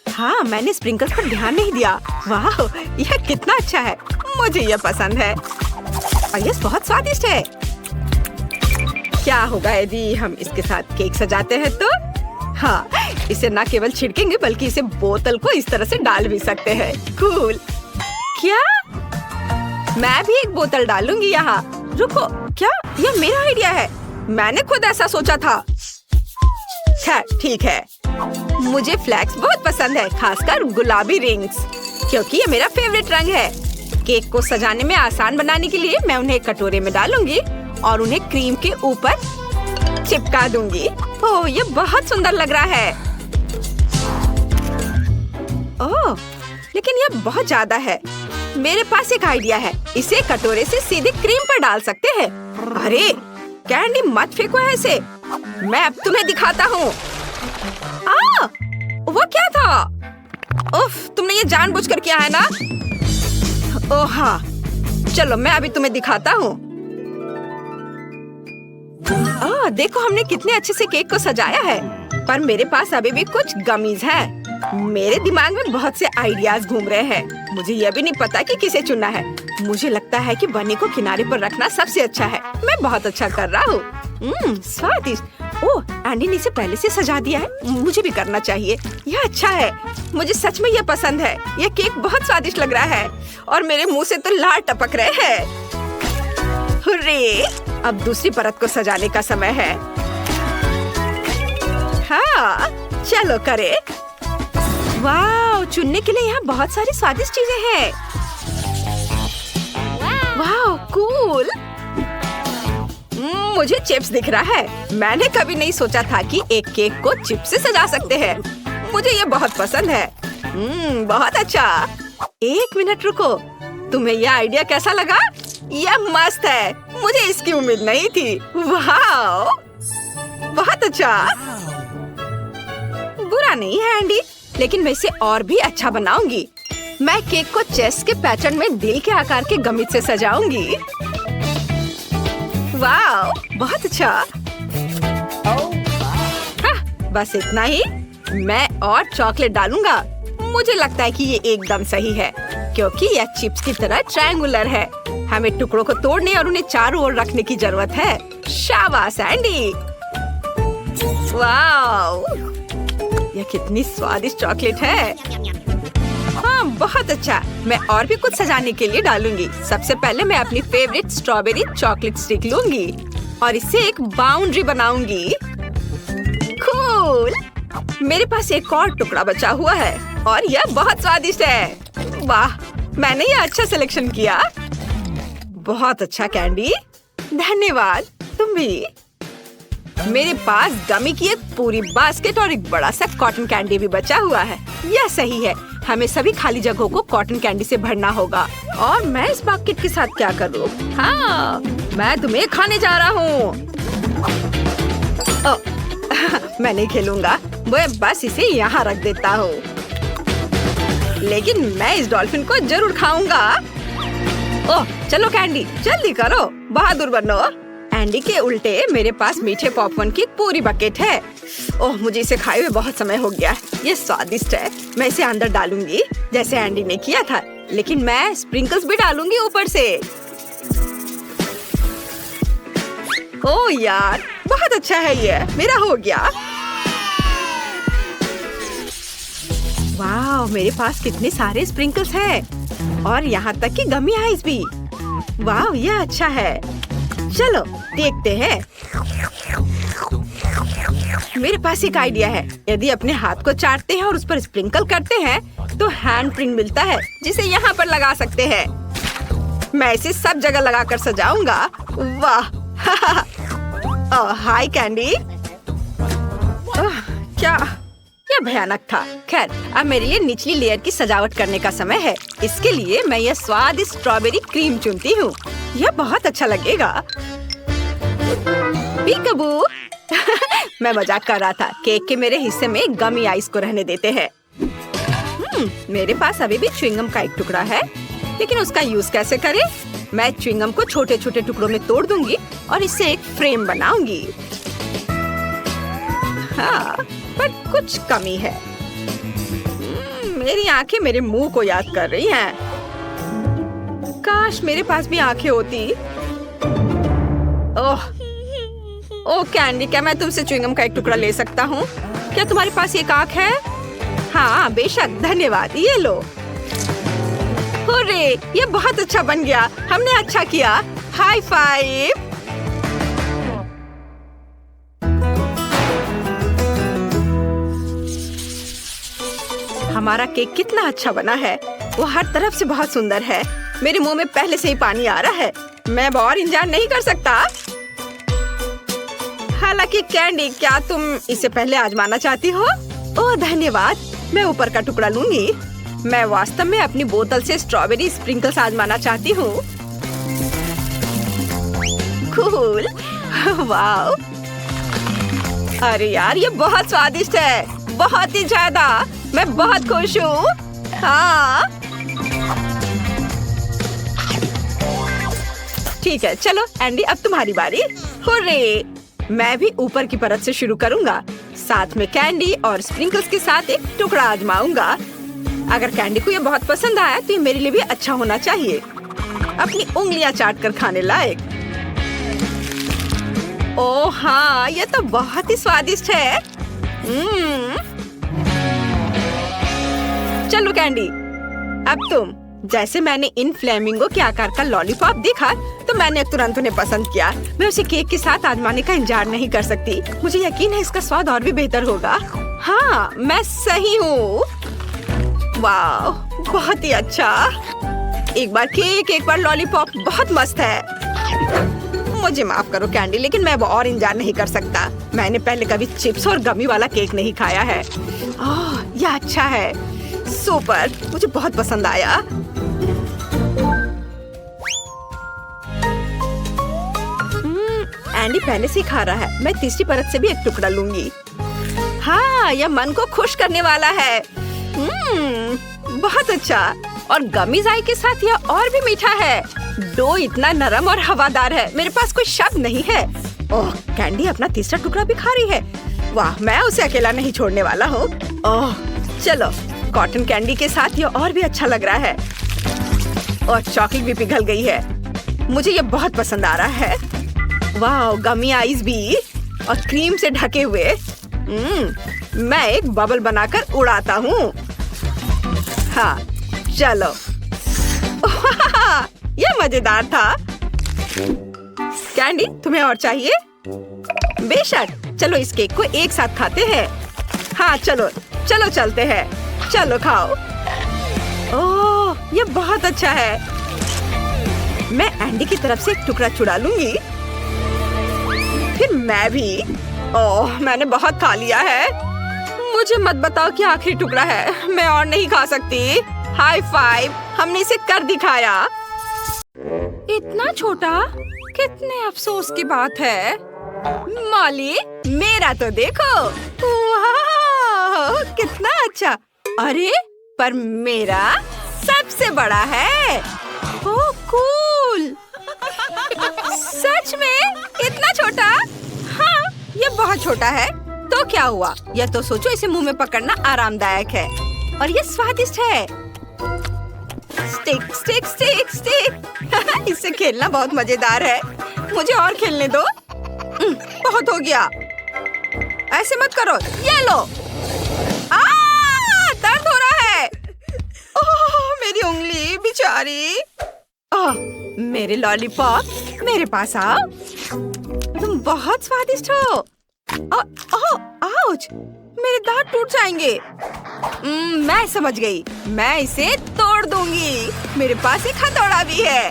हाँ, मैंने स्प्रिंकल्स पर ध्यान नहीं दिया। वाह, यह कितना अच्छा है, मुझे यह पसंद है और यह बहुत स्वादिष्ट है। क्या होगा यदि हम इसके साथ केक सजाते हैं तो? हाँ, इसे न केवल छिड़केंगे बल्कि इसे बोतल को इस तरह से डाल भी सकते हैं। कूल। क्या? मैं भी एक बोतल डालूंगी यहाँ। रुको, क्या यह मेरा आइडिया है? मैंने खुद ऐसा सोचा था। खैर ठीक है, मुझे फ्लैक्स बहुत पसंद है, खासकर गुलाबी रिंग्स, क्योंकि ये मेरा फेवरेट रंग है। केक को सजाने में आसान बनाने के लिए मैं उन्हें एक कटोरे में डालूंगी और उन्हें क्रीम के ऊपर चिपका दूंगी। ओह, ये बहुत सुंदर लग रहा है। ओह, लेकिन यह बहुत ज्यादा है। मेरे पास एक आइडिया है, इसे कटोरे से सीधे क्रीम पर डाल सकते हैं। अरे कैंडी मत फेंको ऐसे, मैं अब तुम्हें दिखाता हूँ। वो क्या था? उफ, तुमने ये जानबूझकर किया है ना? ओह हाँ, चलो मैं अभी तुम्हें दिखाता हूँ। देखो हमने कितने अच्छे से केक को सजाया है, पर मेरे पास अभी भी कुछ गमीज हैं। मेरे दिमाग में बहुत से आइडियाज घूम रहे हैं। मुझे यह भी नहीं पता कि किसे चुनना है। मुझे लगता है कि बनी को किनारे पर रखना सबसे अच्छा है। मैं बहुत अच्छा कर रहा हूँ। स्वादिष्ट। ओह, एंडी ने इसे पहले से सजा दिया है। मुझे भी करना चाहिए। यह अच्छा है। मुझे सच में यह पसंद है। यह केक बहुत स्वादिष्ट लग रहा है और मेरे मुंह से तो लार टपक रहे हैं। हुर्रे! अब दूसरी परत को सजाने का समय है। हाँ, चलो करे। वाह, चुनने के लिए यहाँ बहुत सारी स्वादिष्ट चीजें हैं। वाह, कूल। मुझे चिप्स दिख रहा है। मैंने कभी नहीं सोचा था कि एक केक को चिप्स से सजा सकते हैं। मुझे ये बहुत पसंद है। बहुत अच्छा। एक मिनट रुको, तुम्हें यह आइडिया कैसा लगा? यह मस्त है। मुझे इसकी उम्मीद नहीं थी। वाह, बहुत अच्छा। बुरा नहीं है एंडी, लेकिन मैं इसे और भी अच्छा बनाऊंगी। मैं केक को चेस्ट के पैटर्न में दिल के आकार के गमित से सजाऊंगी। वाह, बहुत अच्छा। हाँ, बस इतना ही। मैं और चॉकलेट डालूंगा। मुझे लगता है कि ये एकदम सही है, क्योंकि यह चिप्स की तरह ट्रायंगुलर है। हमें टुकड़ों को तोड़ने और उन्हें चारों ओर रखने की जरूरत है। शाबाश एंडी। वाह, यह कितनी स्वादिष्ट चॉकलेट है। हाँ, बहुत अच्छा। मैं और भी कुछ सजाने के लिए डालूंगी। सबसे पहले मैं अपनी फेवरेट स्ट्रॉबेरी चॉकलेट स्टिक लूंगी और इससे एक बाउंड्री बनाऊंगी। कूल। मेरे पास एक और टुकड़ा बचा हुआ है और यह बहुत स्वादिष्ट है। वाह, मैंने यह अच्छा सिलेक्शन किया। बहुत अच्छा कैंडी, धन्यवाद। तुम भी। मेरे पास गमी की एक पूरी बास्केट और एक बड़ा सा कॉटन कैंडी भी बचा हुआ है। यह सही है। हमें सभी खाली जगहों को कॉटन कैंडी से भरना होगा। और मैं इस बास्केट के साथ क्या करूँ? हाँ, मैं तुम्हें खाने जा रहा हूँ। मैं नहीं खेलूंगा। मैं बस इसे यहाँ रख देता हूँ। लेकिन मैं इस डॉल्फिन को जरूर खाऊंगा। ओह, चलो कैंडी, जल्दी करो, बहादुर बनो। एंडी के उल्टे मेरे पास मीठे पॉपकॉर्न की पूरी बकेट है। ओह, मुझे इसे खाए हुए बहुत समय हो गया। ये स्वादिष्ट है। मैं इसे अंदर डालूंगी जैसे एंडी ने किया था, लेकिन मैं स्प्रिंकल्स भी डालूंगी ऊपर से। ओह यार, बहुत अच्छा है ये। मेरा हो गया। वाह, मेरे पास कितने सारे स्प्रिंकल्स हैं और यहाँ तक कि गमी आइस भी। वाह, यह अच्छा है। चलो देखते हैं। मेरे पास एक आइडिया है। यदि अपने हाथ को चाटते हैं और उस पर स्प्रिंकल करते हैं तो हैंड प्रिंट मिलता है, जिसे यहाँ पर लगा सकते हैं। मैं इसे सब जगह लगाकर सजाऊंगा। वाह। हाय कैंडी। क्या भयानक था। खैर, अब मेरे लिए निचली लेयर की सजावट करने का समय है। इसके लिए मैं यह स्वादिष्ट स्ट्रॉबेरी क्रीम चुनती हूँ। यह बहुत अच्छा लगेगा। पीकबू। मैं मजाक कर रहा था। केक के मेरे हिस्से में गमी आइस को रहने देते हैं। मेरे पास अभी भी च्युइंगम का एक टुकड़ा है, लेकिन उसका यूज कैसे करें? मैं च्युइंगम को छोटे छोटे टुकड़ों में तोड़ दूंगी और इससे एक फ्रेम बनाऊंगी। हाँ, पर कुछ कमी है। मेरी आंखें मेरे मुंह को याद कर रही हैं। काश मेरे पास भी आंखें होती। ओह कैंडी, क्या मैं तुमसे च्युइंगम का एक टुकड़ा ले सकता हूँ? क्या तुम्हारे पास एक आंख है? हाँ, बेशक, धन्यवाद। ये लो। हुर्रे, ये बहुत अच्छा बन गया। हमने अच्छा किया। High five. हमारा केक कितना अच्छा बना है। वो हर तरफ से बहुत सुंदर है। मेरे मुंह में पहले से ही पानी आ रहा है। मैं अब और इंतजार नहीं कर सकता। हालांकि कैंडी, क्या तुम इसे पहले आजमाना चाहती हो? ओह धन्यवाद। मैं ऊपर का टुकड़ा लूंगी। मैं वास्तव में अपनी बोतल से स्ट्रॉबेरी स्प्रिंकल्स आजमाना चाहती हूँ। कूल। वाह। अरे यार, ये बहुत स्वादिष्ट है। बहुत ही ज्यादा। मैं बहुत खुश हूँ। हाँ, ठीक है, चलो एंडी, अब तुम्हारी बारी। हुर्रे! मैं भी ऊपर की परत से शुरू करूँगा। साथ में कैंडी और स्प्रिंकल्स के साथ एक टुकड़ा आजमाऊंगा। अगर कैंडी को ये बहुत पसंद आया तो ये मेरे लिए भी अच्छा होना चाहिए। अपनी उंगलियां चाट कर खाने लायक। ओह हाँ, ये तो बहुत ही स्वादिष्ट है। चलो कैंडी, अब तुम। जैसे मैंने इन फ्लेमिंगो के आकार का लॉलीपॉप देखा तो मैंने तुरंत उन्हें पसंद किया। मैं उसे केक के साथ आजमाने का इंतजार नहीं कर सकती। मुझे यकीन है इसका स्वाद और भी बेहतर होगा। हाँ, मैं सही हूँ। वाह, बहुत ही अच्छा। एक बार केक, एक बार लॉलीपॉप, बहुत मस्त है। मुझे माफ करो कैंडी, लेकिन मैं अब और इंतजार नहीं कर सकता। मैंने पहले कभी चिप्स और गमी वाला केक नहीं खाया है। ओह, यह अच्छा है। सुपर, मुझे बहुत पसंद आया। एंडी पहले से ही खा रहा है। मैं तीसरी परत से भी एक टुकड़ा लूंगी। हाँ, यह मन को खुश करने वाला है। बहुत अच्छा। और गमीज आई के साथ यह और भी मीठा है। डो इतना नरम और हवादार है, मेरे पास कोई शब्द नहीं है। ओह, कैंडी अपना तीसरा टुकड़ा भी खा रही है। वाह, मैं उसे अकेला नहीं छोड़ने वाला हूँ। ओह, चलो, कॉटन कैंडी के साथ यह और भी अच्छा लग रहा है। और चॉकलेट भी पिघल गई है। मुझे यह बहुत पसंद आ रहा है। वाह, गमी आइस भी और क्रीम से ढके हुए। मैं एक बबल बनाकर उड़ाता हूँ। हाँ, चलो। यह मजेदार था। कैंडी, तुम्हें और चाहिए? बेशक, चलो इस केक को एक साथ खाते हैं। हाँ, चलो चलो चलते हैं। चलो खाओ। ओह, ये बहुत अच्छा है। मैं एंडी की तरफ से एक टुकड़ा चुरा लूंगी। फिर मैं भी। ओह, मैंने बहुत खा लिया है। मुझे मत बताओ कि आखिरी टुकड़ा है। मैं और नहीं खा सकती। हाई फाइव, हमने इसे कर दिखाया। इतना छोटा, कितने अफसोस की बात है। मॉली, मेरा तो देखो। वाह, कितना अच्छा। अरे, पर मेरा सबसे बड़ा है। ओह, कूल। सच में? इतना छोटा? हाँ, ये बहुत छोटा है। तो क्या हुआ? यह तो सोचो, इसे मुंह में पकड़ना आरामदायक है और ये स्वादिष्ट है। Stick stick stick stick. इससे खेलना बहुत मजेदार है। मुझे और खेलने दो। बहुत हो गया। ऐसे मत करो। ये लो। दर्द हो रहा है। ओह, मेरी उंगली बेचारी। ओह, मेरे लॉलीपॉप, मेरे पास आओ। तुम बहुत स्वादिष्ट हो। आउच, मेरे दांत टूट जाएंगे। मैं समझ गई। मैं इसे तोड़ दूंगी। मेरे पास एक हथौड़ा भी है।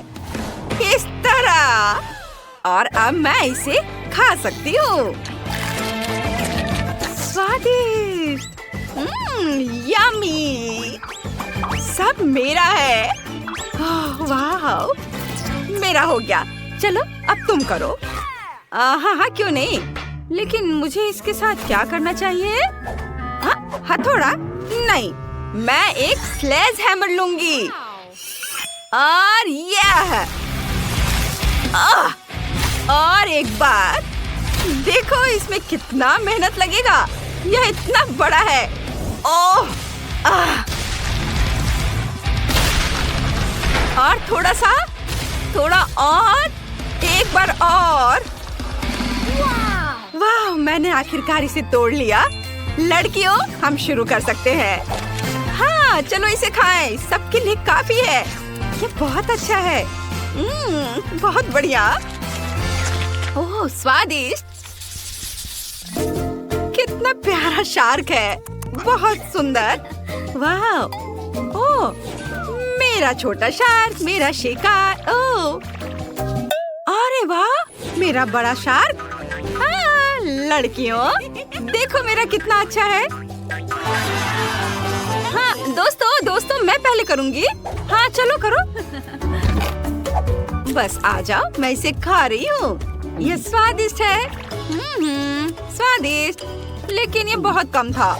इस तरह। और अब मैं इसे खा सकती हूँ। स्वादिष्ट। यम्मी। सब मेरा है। वाह, मेरा हो गया। चलो, अब तुम करो। हाँ, क्यों नहीं। लेकिन मुझे इसके साथ क्या करना चाहिए? हथौड़ा? नहीं, मैं एक स्लेज हैमर लूंगी। और यह। और एक बार देखो, इसमें कितना मेहनत लगेगा। यह इतना बड़ा है। ओह, और थोड़ा और, एक बार और। वाह, मैंने आखिरकार इसे तोड़ लिया। लड़कियों, हम शुरू कर सकते हैं। हाँ, चलो इसे खाएं। सबके लिए काफी है। ये बहुत अच्छा है। बहुत बढ़िया। ओह, स्वादिष्ट। कितना प्यारा शार्क है। बहुत सुंदर। वाह। ओह, मेरा छोटा शार्क, मेरा शिकार। ओह, अरे वाह, मेरा बड़ा शार्क। हाँ, लड़कियों, देखो मेरा कितना अच्छा है। हाँ, दोस्तों, मैं पहले करूँगी। हाँ, चलो करो। बस आ जाओ, मैं इसे खा रही हूँ। ये स्वादिष्ट है। स्वादिष्ट, लेकिन ये बहुत कम था।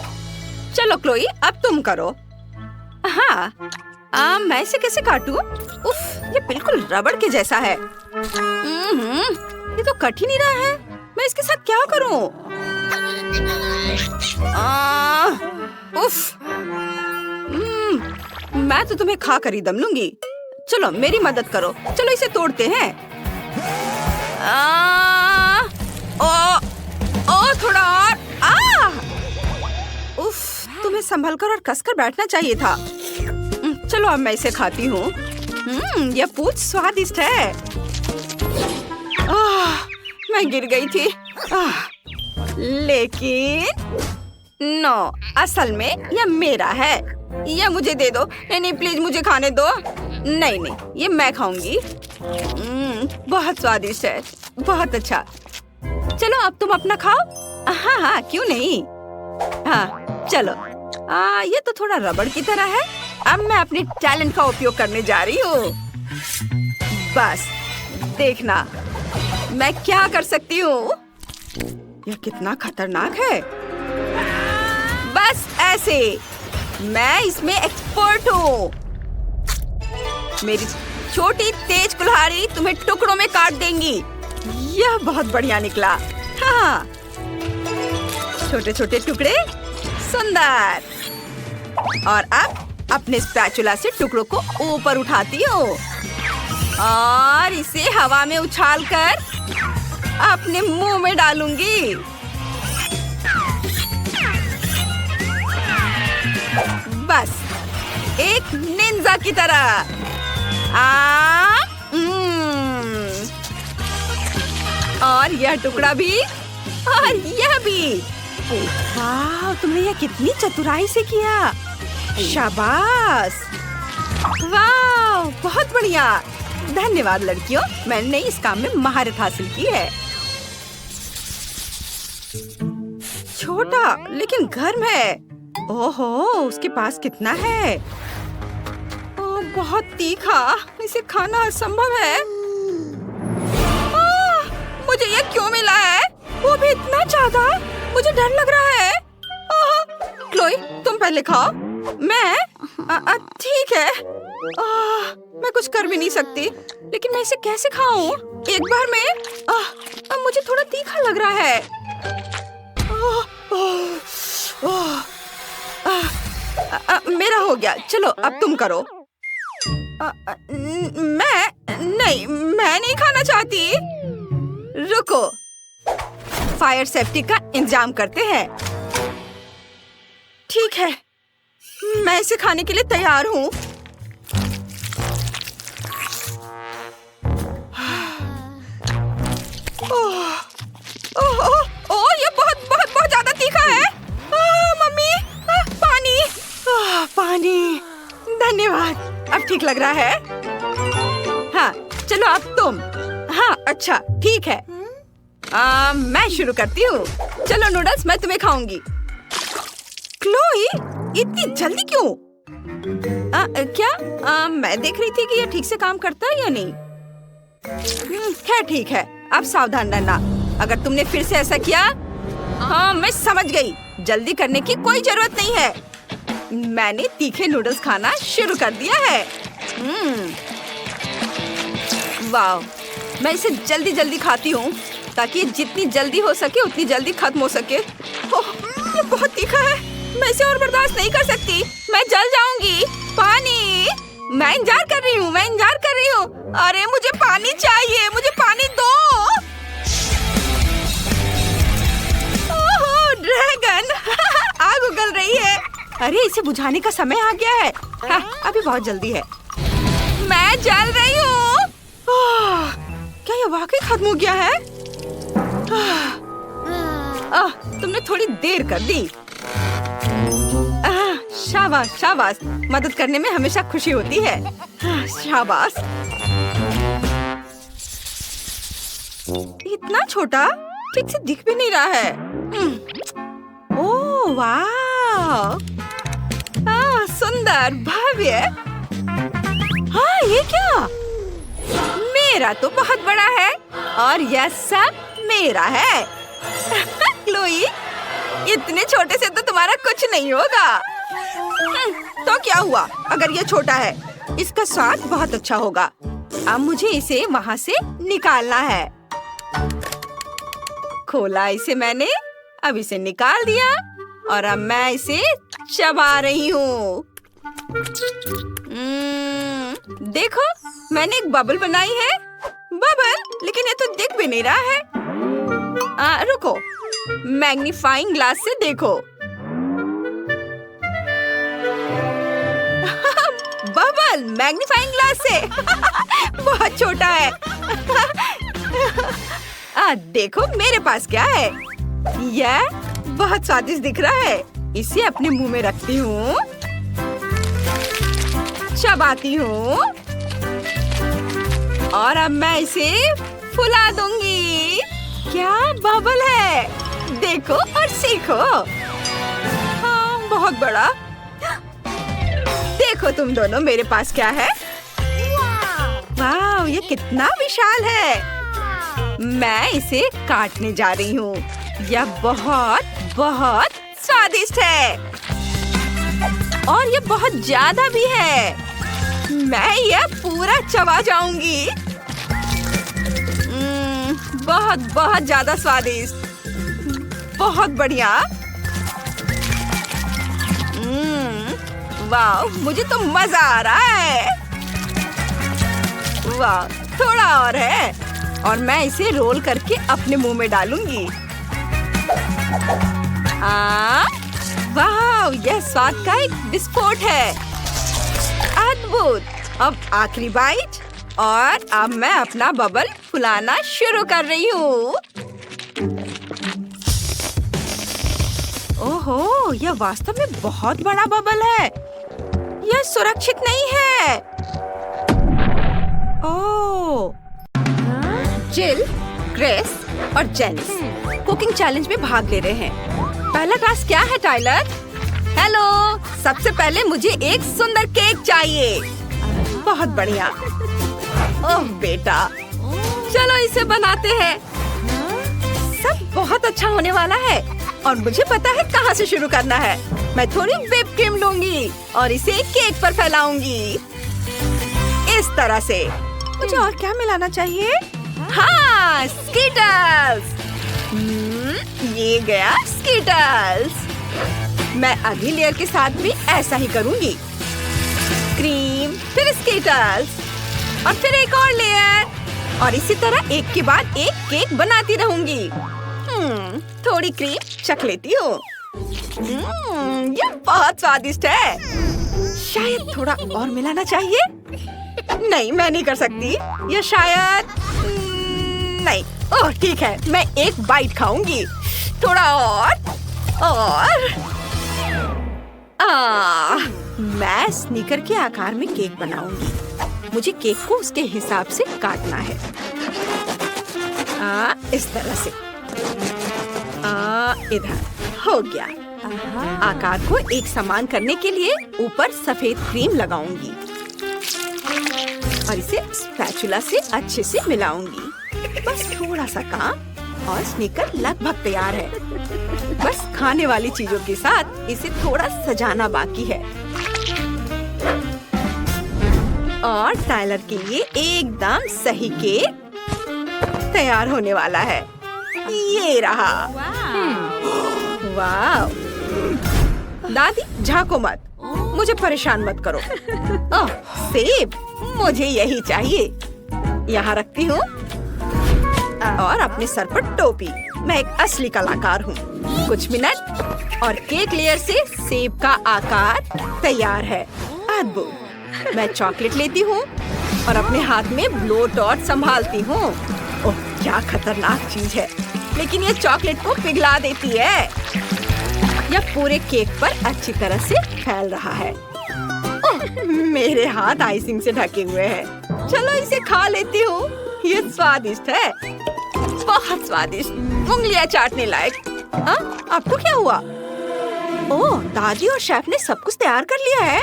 चलो क्लोई, अब तुम करो। हाँ, मैं इसे कैसे काटूं? उफ, ये बिल्कुल रबड़ के जैसा है। ये तो कट ही नहीं रहा है। मैं इसके साथ क्या करूं? उफ, मैं तो तुम्हें खा कर ही दम लूंगी। चलो मेरी मदद करो, चलो इसे तोड़ते हैं। थोड़ा और। उफ, तुम्हें संभलकर और कसकर बैठना चाहिए था। चलो अब मैं इसे खाती हूँ। यह पूछ स्वादिष्ट है। मैं गिर गई थी। लेकिन नो, असल में यह मेरा है। यह मुझे दे दो। नहीं प्लीज मुझे खाने दो। नहीं, ये मैं खाऊंगी। बहुत स्वादिष्ट है, बहुत अच्छा। चलो अब तुम अपना खाओ। हाँ, क्यों नहीं। हाँ चलो। ये तो थोड़ा रबड़ की तरह है। अब मैं अपने टैलेंट का उपयोग करने जा रही हूँ। बस देखना मैं क्या कर सकती हूँ। यह कितना खतरनाक है। बस ऐसे। मैं इसमें एक्सपर्ट हूँ। मेरी छोटी तेज कुल्हाड़ी तुम्हें टुकड़ों में काट देंगी। यह बहुत बढ़िया निकला। हाँ, छोटे छोटे टुकड़े, सुंदर। और अब अपने स्पैचुला से टुकड़ों को ऊपर उठाती हूँ और इसे हवा में उछालकर अपने मुंह में डालूंगी। बस एक निंजा की तरह। और यह टुकड़ा भी और यह भी। वाह, तुमने यह कितनी चतुराई से किया। शाबाश। वाह, बहुत बढ़िया। धन्यवाद लड़कियों, मैंने इस काम में महारत हासिल की है। छोटा लेकिन गर्म है। ओहो, उसके पास कितना है। बहुत तीखा, इसे खाना असंभव है। मुझे ये क्यों मिला है, वो भी इतना ज्यादा। मुझे डर लग रहा है। क्लोई, तुम पहले खाओ। मैं ठीक है। मैं कुछ कर भी नहीं सकती, लेकिन मैं इसे कैसे खाऊं एक बार में। मुझे थोड़ा तीखा लग रहा है। मेरा हो गया। चलो अब तुम करो। मैं नहीं खाना चाहती। रुको, फायर सेफ्टी का इंतजाम करते हैं। ठीक है, मैं इसे खाने के लिए तैयार हूँ। ये बहुत ज्यादा तीखा है। मम्मी, पानी। पानी, धन्यवाद। अब ठीक लग रहा है। हाँ चलो अब तुम। हाँ अच्छा ठीक है। मैं शुरू करती हूँ। चलो नूडल्स, मैं तुम्हें खाऊंगी। क्लोई, इतनी जल्दी क्यों? क्या मैं देख रही थी कि ये ठीक से काम करता है या नहीं। खैर ठीक है, अब सावधान रहना। अगर तुमने फिर से ऐसा किया। हाँ मैं समझ गई, जल्दी करने की कोई जरूरत नहीं है। मैंने तीखे नूडल्स खाना शुरू कर दिया है। वाह, मैं इसे जल्दी जल्दी खाती हूँ ताकि जितनी जल्दी हो सके उतनी जल्दी खत्म हो सके। ये बहुत तीखा है, मैं इसे और बर्दाश्त नहीं कर सकती। मैं जल जाऊंगी। पानी, मैं इंतजार कर रही हूँ। अरे मुझे पानी चाहिए, मुझे पानी दो। ओह ड्रैगन, आग उगल रही है। अरे इसे बुझाने का समय आ गया है। हाँ, अभी बहुत जल्दी है। मैं जल रही हूँ। क्या ये वाकई खत्म हो गया है? तुमने थोड़ी देर कर दी। शाबाश शाबाश, मदद करने में हमेशा खुशी होती है। शाबाश। इतना छोटा, ठीक से दिख भी नहीं रहा है। ओह वाह, सुंदर, भव्य। हाँ ये क्या? मेरा तो बहुत बड़ा है और यह सब मेरा है। क्लोई, इतने छोटे से तो तुम्हारा कुछ नहीं होगा। तो क्या हुआ अगर ये छोटा है? इसका स्वाद बहुत अच्छा होगा। अब मुझे इसे वहाँ से निकालना है। खोला इसे मैंने। अब इसे निकाल दिया और अब मैं इसे चबा रही हूँ। देखो, मैंने एक बबल बनाई है। बबल, लेकिन ये तो दिख भी नहीं रहा है। रुको, मैग्नीफाइंग ग्लास से देखो। बबल मैग्नीफाइंग ग्लास से बहुत छोटा है। देखो मेरे पास क्या है। यह बहुत स्वादिष्ट दिख रहा है। इसे अपने मुंह में रखती हूँ, चबाती हूँ और अब मैं इसे फुला दूंगी। क्या बबल है, देखो और सीखो। हाँ, बहुत बड़ा। देखो तुम दोनों, मेरे पास क्या है। वाह, ये कितना विशाल है। मैं इसे काटने जा रही हूँ। यह बहुत बहुत स्वादिष्ट है और ये बहुत ज्यादा भी है। मैं यह पूरा चबा जाऊंगी। बहुत बहुत ज्यादा स्वादिष्ट, बहुत बढ़िया। वाह, मुझे तो मजा आ रहा है। वाह, थोड़ा और है और मैं इसे रोल करके अपने मुंह में डालूंगी। वाह, यह स्वाद का एक विस्फोट है। अद्भुत। अब आखिरी बाइट और अब मैं अपना बबल फुलाना शुरू कर रही हूँ। ओहो, यह वास्तव में बहुत बड़ा बबल है। यह सुरक्षित नहीं है। ओह, जिल, ग्रेस और जेनिस कुकिंग चैलेंज में भाग ले रहे हैं। पहला टास्क क्या है टाइलर? हेलो, सबसे पहले मुझे एक सुंदर केक चाहिए। बहुत बढ़िया। ओह बेटा, चलो इसे बनाते हैं। सब बहुत अच्छा होने वाला है और मुझे पता है कहाँ से शुरू करना है। मैं थोड़ी व्हिप क्रीम लूंगी और इसे केक पर फैलाऊंगी इस तरह से। मुझे और क्या मिलाना चाहिए? हाँ, स्कीटल्स। ये गया स्कीटल्स। मैं अगली लेयर के साथ भी ऐसा ही करूंगी। क्रीम, फिर स्कीटल्स और फिर एक और लेयर और इसी तरह एक के बाद एक केक बनाती रहूंगी। थोड़ी क्रीम चख लेती हूँ। ये बहुत स्वादिष्ट है। शायद थोड़ा और मिलाना चाहिए। नहीं, मैं नहीं कर सकती। ये शायद नहीं। ओह ठीक है, मैं एक बाइट खाऊंगी। थोड़ा और मैं स्नीकर के आकार में केक बनाऊंगी। मुझे केक को उसके हिसाब से काटना है। इस तरह से। इधर हो गया। आकार को एक समान करने के लिए ऊपर सफेद क्रीम लगाऊंगी और इसे स्पैचुला से अच्छे से मिलाऊंगी। बस थोड़ा सा काम और स्नीकर लगभग तैयार है। बस खाने वाली चीजों के साथ इसे थोड़ा सजाना बाकी है। और टाइलर के लिए एकदम सही केक तैयार होने वाला है। ये रहा। वाह। दादी, झांको मत, मुझे परेशान मत करो। ओह, सेब, मुझे यही चाहिए। यहाँ रखती हूँ और अपने सर पर टोपी। मैं एक असली कलाकार हूँ। कुछ मिनट और केक लेयर से सेब का आकार तैयार है। अद्भुत। मैं चॉकलेट लेती हूँ और अपने हाथ में ब्लो टॉर्च संभालती हूँ। ओह, क्या खतरनाक चीज है, लेकिन ये चॉकलेट को पिघला देती है। यह पूरे केक पर अच्छी तरह से फैल रहा है। ओह, मेरे हाथ आइसिंग से ढके हुए हैं। चलो इसे खा लेती हूँ। ये स्वादिष्ट है, बहुत स्वादिष्ट, उंगलियां चाटने लायक। आपको क्या हुआ? ओह, दादी और शेफ ने सब कुछ तैयार कर लिया है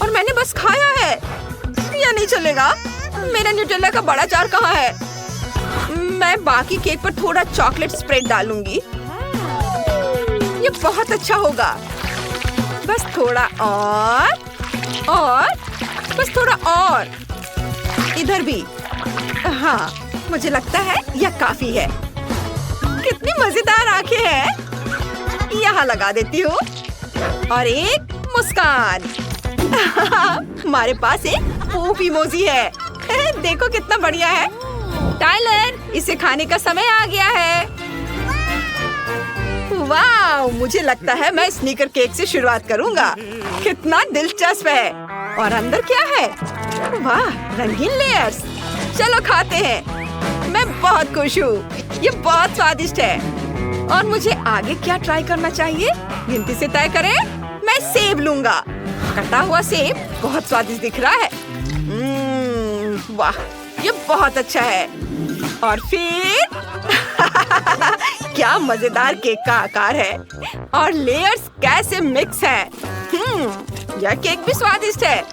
और मैंने बस खाया है। यह नहीं चलेगा। मेरा न्यूटेला का बड़ा जार कहाँ है? मैं बाकी केक पर थोड़ा चॉकलेट स्प्रेड डालूंगी। ये बहुत अच्छा होगा। बस थोड़ा और बस थोड़ा और। इधर भी। हाँ, मुझे लगता है यह काफी है। कितनी मजेदार आंखें हैं। यहाँ लगा देती हूँ और एक मुस्कान। हमारे पास एक पूप इमोजी है। देखो कितना बढ़िया है। टाइलर, इसे खाने का समय आ गया है। वाह, मुझे लगता है मैं स्नीकर केक से शुरुआत करूंगा। कितना दिलचस्प है। और अंदर क्या है? वाह, रंगीन लेयर्स। चलो खाते हैं। मैं बहुत खुश हूँ। ये बहुत स्वादिष्ट है। और मुझे आगे क्या ट्राई करना चाहिए? गिनती से तय करें। मैं सेब लूंगा। कटा हुआ सेब बहुत स्वादिष्ट दिख रहा है। वाह, ये बहुत अच्छा है। और फिर क्या मजेदार केक का आकार है और लेयर्स कैसे मिक्स हैं। यह केक भी स्वादिष्ट है।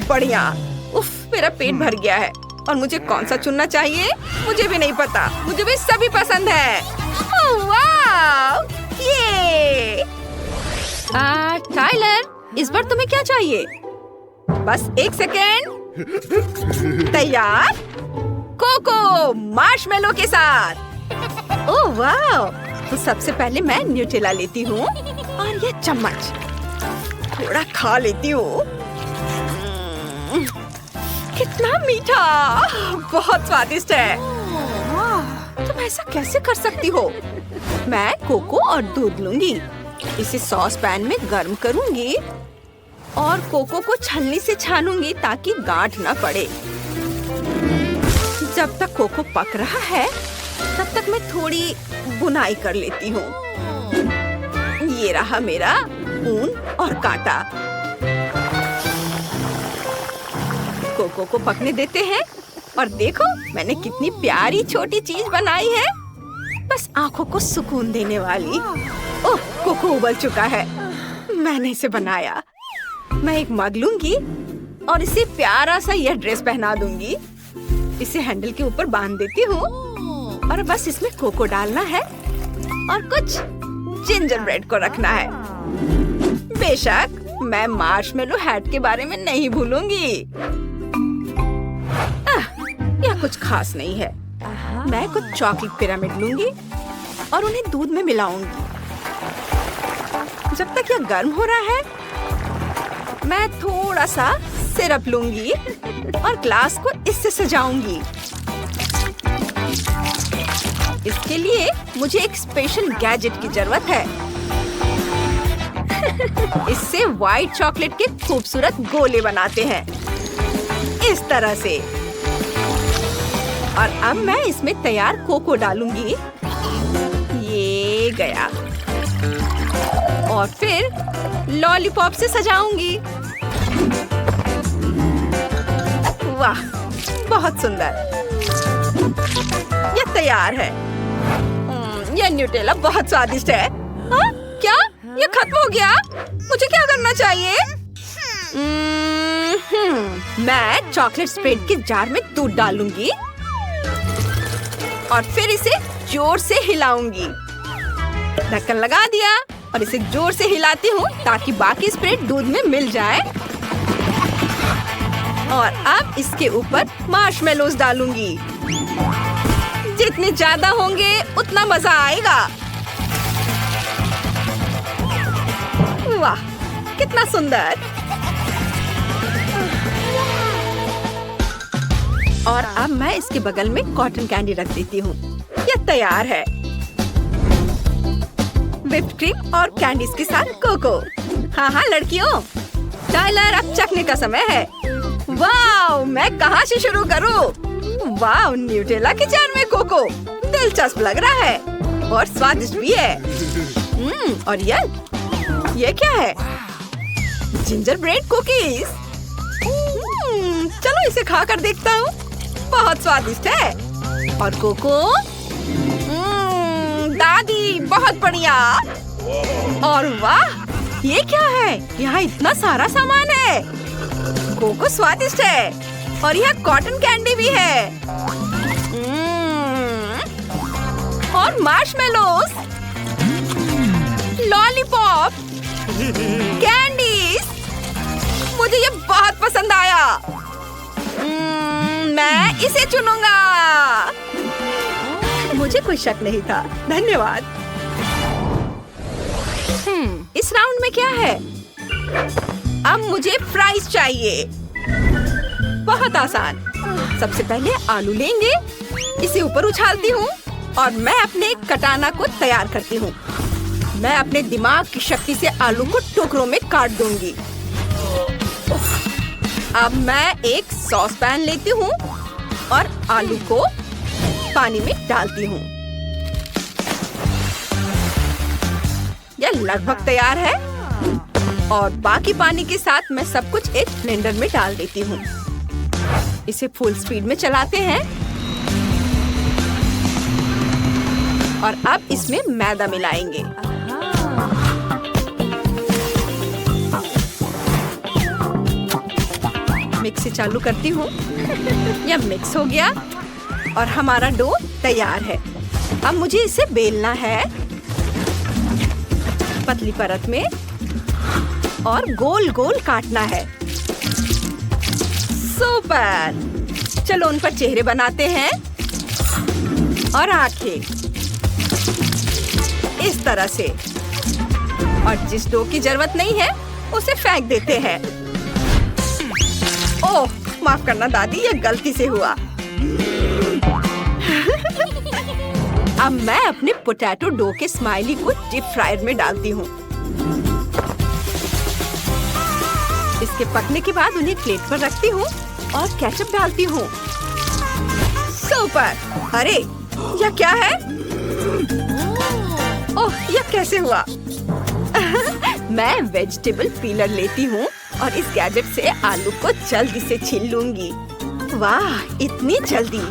बढ़िया। उफ, मेरा पेट भर गया है। और मुझे कौन सा चुनना चाहिए? मुझे भी नहीं पता। मुझे भी सभी पसंद है। ओह वाह, ये। टाइलर, इस बार तुम्हें क्या चाहिए? बस एक सेकेंड। तैयार? कोको मार्शमेलो के साथ। ओह वाह, तो सबसे पहले मैं न्यूटेला लेती हूँ और ये चम्मच थोड़ा खा लेती हूँ। कितना मीठा, बहुत स्वादिष्ट है। तुम ऐसा कैसे कर सकती हो? मैं कोको और दूध लूंगी। इसे सॉस पैन में गर्म करूंगी और कोको को छलनी से छानूंगी ताकि गांठ न पड़े। जब तक कोको पक रहा है तब तक मैं थोड़ी बुनाई कर लेती हूँ। ये रहा मेरा ऊन और कांटा। कोको को पकने देते हैं और देखो मैंने कितनी प्यारी छोटी चीज बनाई है, बस आंखों को सुकून देने वाली। ओह, कोको उबल चुका है। मैंने इसे बनाया। मैं एक मग लूंगी और इसे प्यारा सा यह ड्रेस पहना दूंगी। इसे हैंडल के ऊपर बांध देती हूँ और बस इसमें कोको डालना है और कुछ जिंजर ब्रेड को रखना है। बेशक मैं मार्शमेलो हैट के बारे में नहीं भूलूंगी। यह कुछ खास नहीं है। मैं कुछ चॉकलेट पिरामिड लूंगी और उन्हें दूध में मिलाऊंगी। जब तक यह गर्म हो रहा है मैं थोड़ा सा सिरप लूंगी और ग्लास को इससे सजाऊंगी। इसके लिए मुझे एक स्पेशल गैजेट की जरूरत है। इससे व्हाइट चॉकलेट के खूबसूरत गोले बनाते हैं, इस तरह से। और अब मैं इसमें तैयार कोको डालूंगी। ये गया। और फिर लॉलीपॉप से सजाऊंगी। वाह, बहुत सुंदर। यह तैयार है। यह न्यूटेला बहुत स्वादिष्ट है। हाँ? क्या? यह खत्म हो गया? मुझे क्या करना चाहिए? मैं चॉकलेट स्प्रेड के जार में दूध डालूंगी और फिर इसे जोर से हिलाऊंगी। ढक्कन लगा दिया और इसे जोर से हिलाती हूँ ताकि बाकी स्प्रेड दूध में मिल जाए। और अब इसके ऊपर मार्शमेलोज डालूंगी। जितने ज्यादा होंगे उतना मजा आएगा। वाह, कितना सुंदर। और अब मैं इसके बगल में कॉटन कैंडी रख देती हूँ। यह तैयार है। व्हिप्ड क्रीम और कैंडीज के साथ कोको। हाँ हाँ लड़कियों, टाइलर, अब चखने का समय है। वाह, मैं कहाँ से शुरू करूँ? वाह, न्यूटेला के जार में कोको, दिलचस्प लग रहा है और स्वादिष्ट भी है। और ये क्या है? Ginger bread cookies. चलो इसे खा कर देखता हूँ। बहुत स्वादिष्ट है। और कोको, दादी, बहुत बढ़िया। और वाह, ये क्या है? यहाँ इतना सारा सामान है। कोको स्वादिष्ट है और यह कॉटन कैंडी भी है। और मार्शमेलोस, लॉलीपॉप, कैंडीज। मुझे ये बहुत पसंद आया। मैं इसे चुनूंगा। मुझे कोई शक नहीं था। धन्यवाद। इस राउंड में क्या है? अब मुझे फ्राइज चाहिए। बहुत आसान। सबसे पहले आलू लेंगे, इसे ऊपर उछालती हूँ और मैं अपने कटाना को तैयार करती हूँ। मैं अपने दिमाग की शक्ति से आलू को टुकड़ों में काट दूंगी। अब मैं एक सॉस पैन लेती हूँ और आलू को पानी में डालती हूँ। यह लगभग तैयार है और बाकी पानी के साथ मैं सब कुछ एक ब्लेंडर में डाल देती हूँ। इसे फुल स्पीड में चलाते हैं और अब इसमें मैदा मिलाएंगे। मिक्सी चालू करती हूँ। यह मिक्स हो गया और हमारा डो तैयार है। अब मुझे इसे बेलना है पतली परत में और गोल गोल काटना है। सुपर! चलो उन पर चेहरे बनाते हैं और आंखें इस तरह से। और जिस डो की जरूरत नहीं है उसे फेंक देते हैं। ओह, माफ करना दादी, ये गलती से हुआ। अब मैं अपने पोटैटो डो के स्माइली को डीप फ्रायर में डालती हूँ। इसके पकने के बाद उन्हें प्लेट पर रखती हूँ और केचप डालती हूँ। सुपर! अरे, यह क्या है? ओह, यह कैसे हुआ? मैं वेजिटेबल पीलर लेती हूँ और इस गैजेट से आलू को जल्दी से छील लूंगी। वाह, इतनी जल्दी!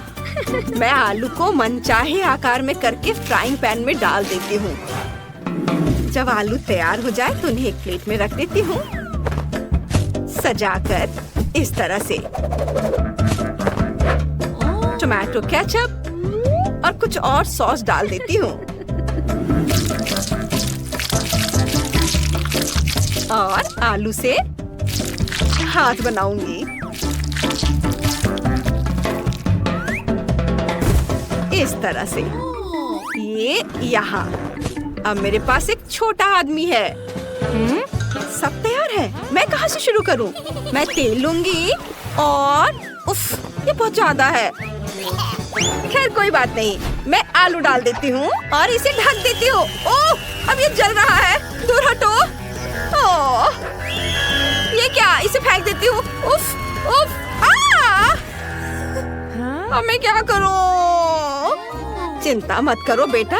मैं आलू को मनचाहे आकार में करके फ्राइंग पैन में डाल देती हूँ। जब आलू तैयार हो जाए तो उन्हें एक प्लेट में रख देती हूँ, सजाकर इस तरह से। टोमेटो केचप और कुछ और सॉस डाल देती हूँ और आलू से हाथ बनाऊंगी। इस तरह से। ये यहाँ। अब मेरे पास एक छोटा आदमी है। सब तैयार है। मैं कहाँ से शुरू करूँ? मैं तेल लूंगी और उफ, ये बहुत ज्यादा है। खैर कोई बात नहीं, मैं आलू डाल देती हूँ और इसे ढक देती हूँ। ओह, अब ये जल रहा है। दूर हटो। ओह, ये क्या? इसे फेंक देती हूँ। उफ, उफ, अब मैं क्या करूँ? चिंता मत करो बेटा,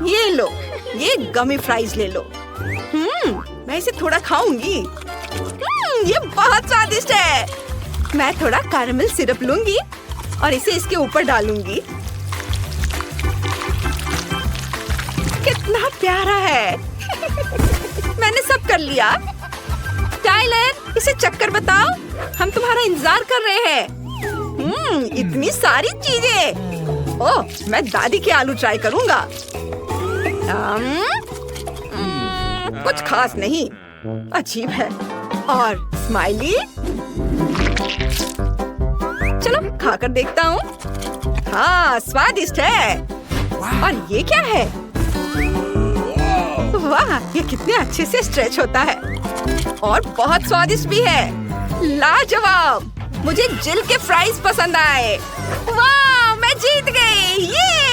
ये लो, ये गमी फ्राइज ले लो। मैं इसे थोड़ा खाऊंगी। ये बहुत स्वादिष्ट है। मैं थोड़ा कैरेमल सिरप लूंगी और इसे इसके ऊपर डालूंगी। कितना प्यारा है। मैंने सब कर लिया। टाइलर, इसे चक्कर बताओ, हम तुम्हारा इंतजार कर रहे हैं। इतनी सारी चीजें। ओह, मैं दादी के आलू ट्राई करूंगा। कुछ खास नहीं, अजीब है। और स्माइली, चलो खाकर देखता हूँ। हाँ, स्वादिष्ट है। और ये क्या है? वाह, ये कितने अच्छे से स्ट्रेच होता है और बहुत स्वादिष्ट भी है। लाजवाब! मुझे जिल के फ्राइज पसंद आए। वाह, मैं जीत गई। ये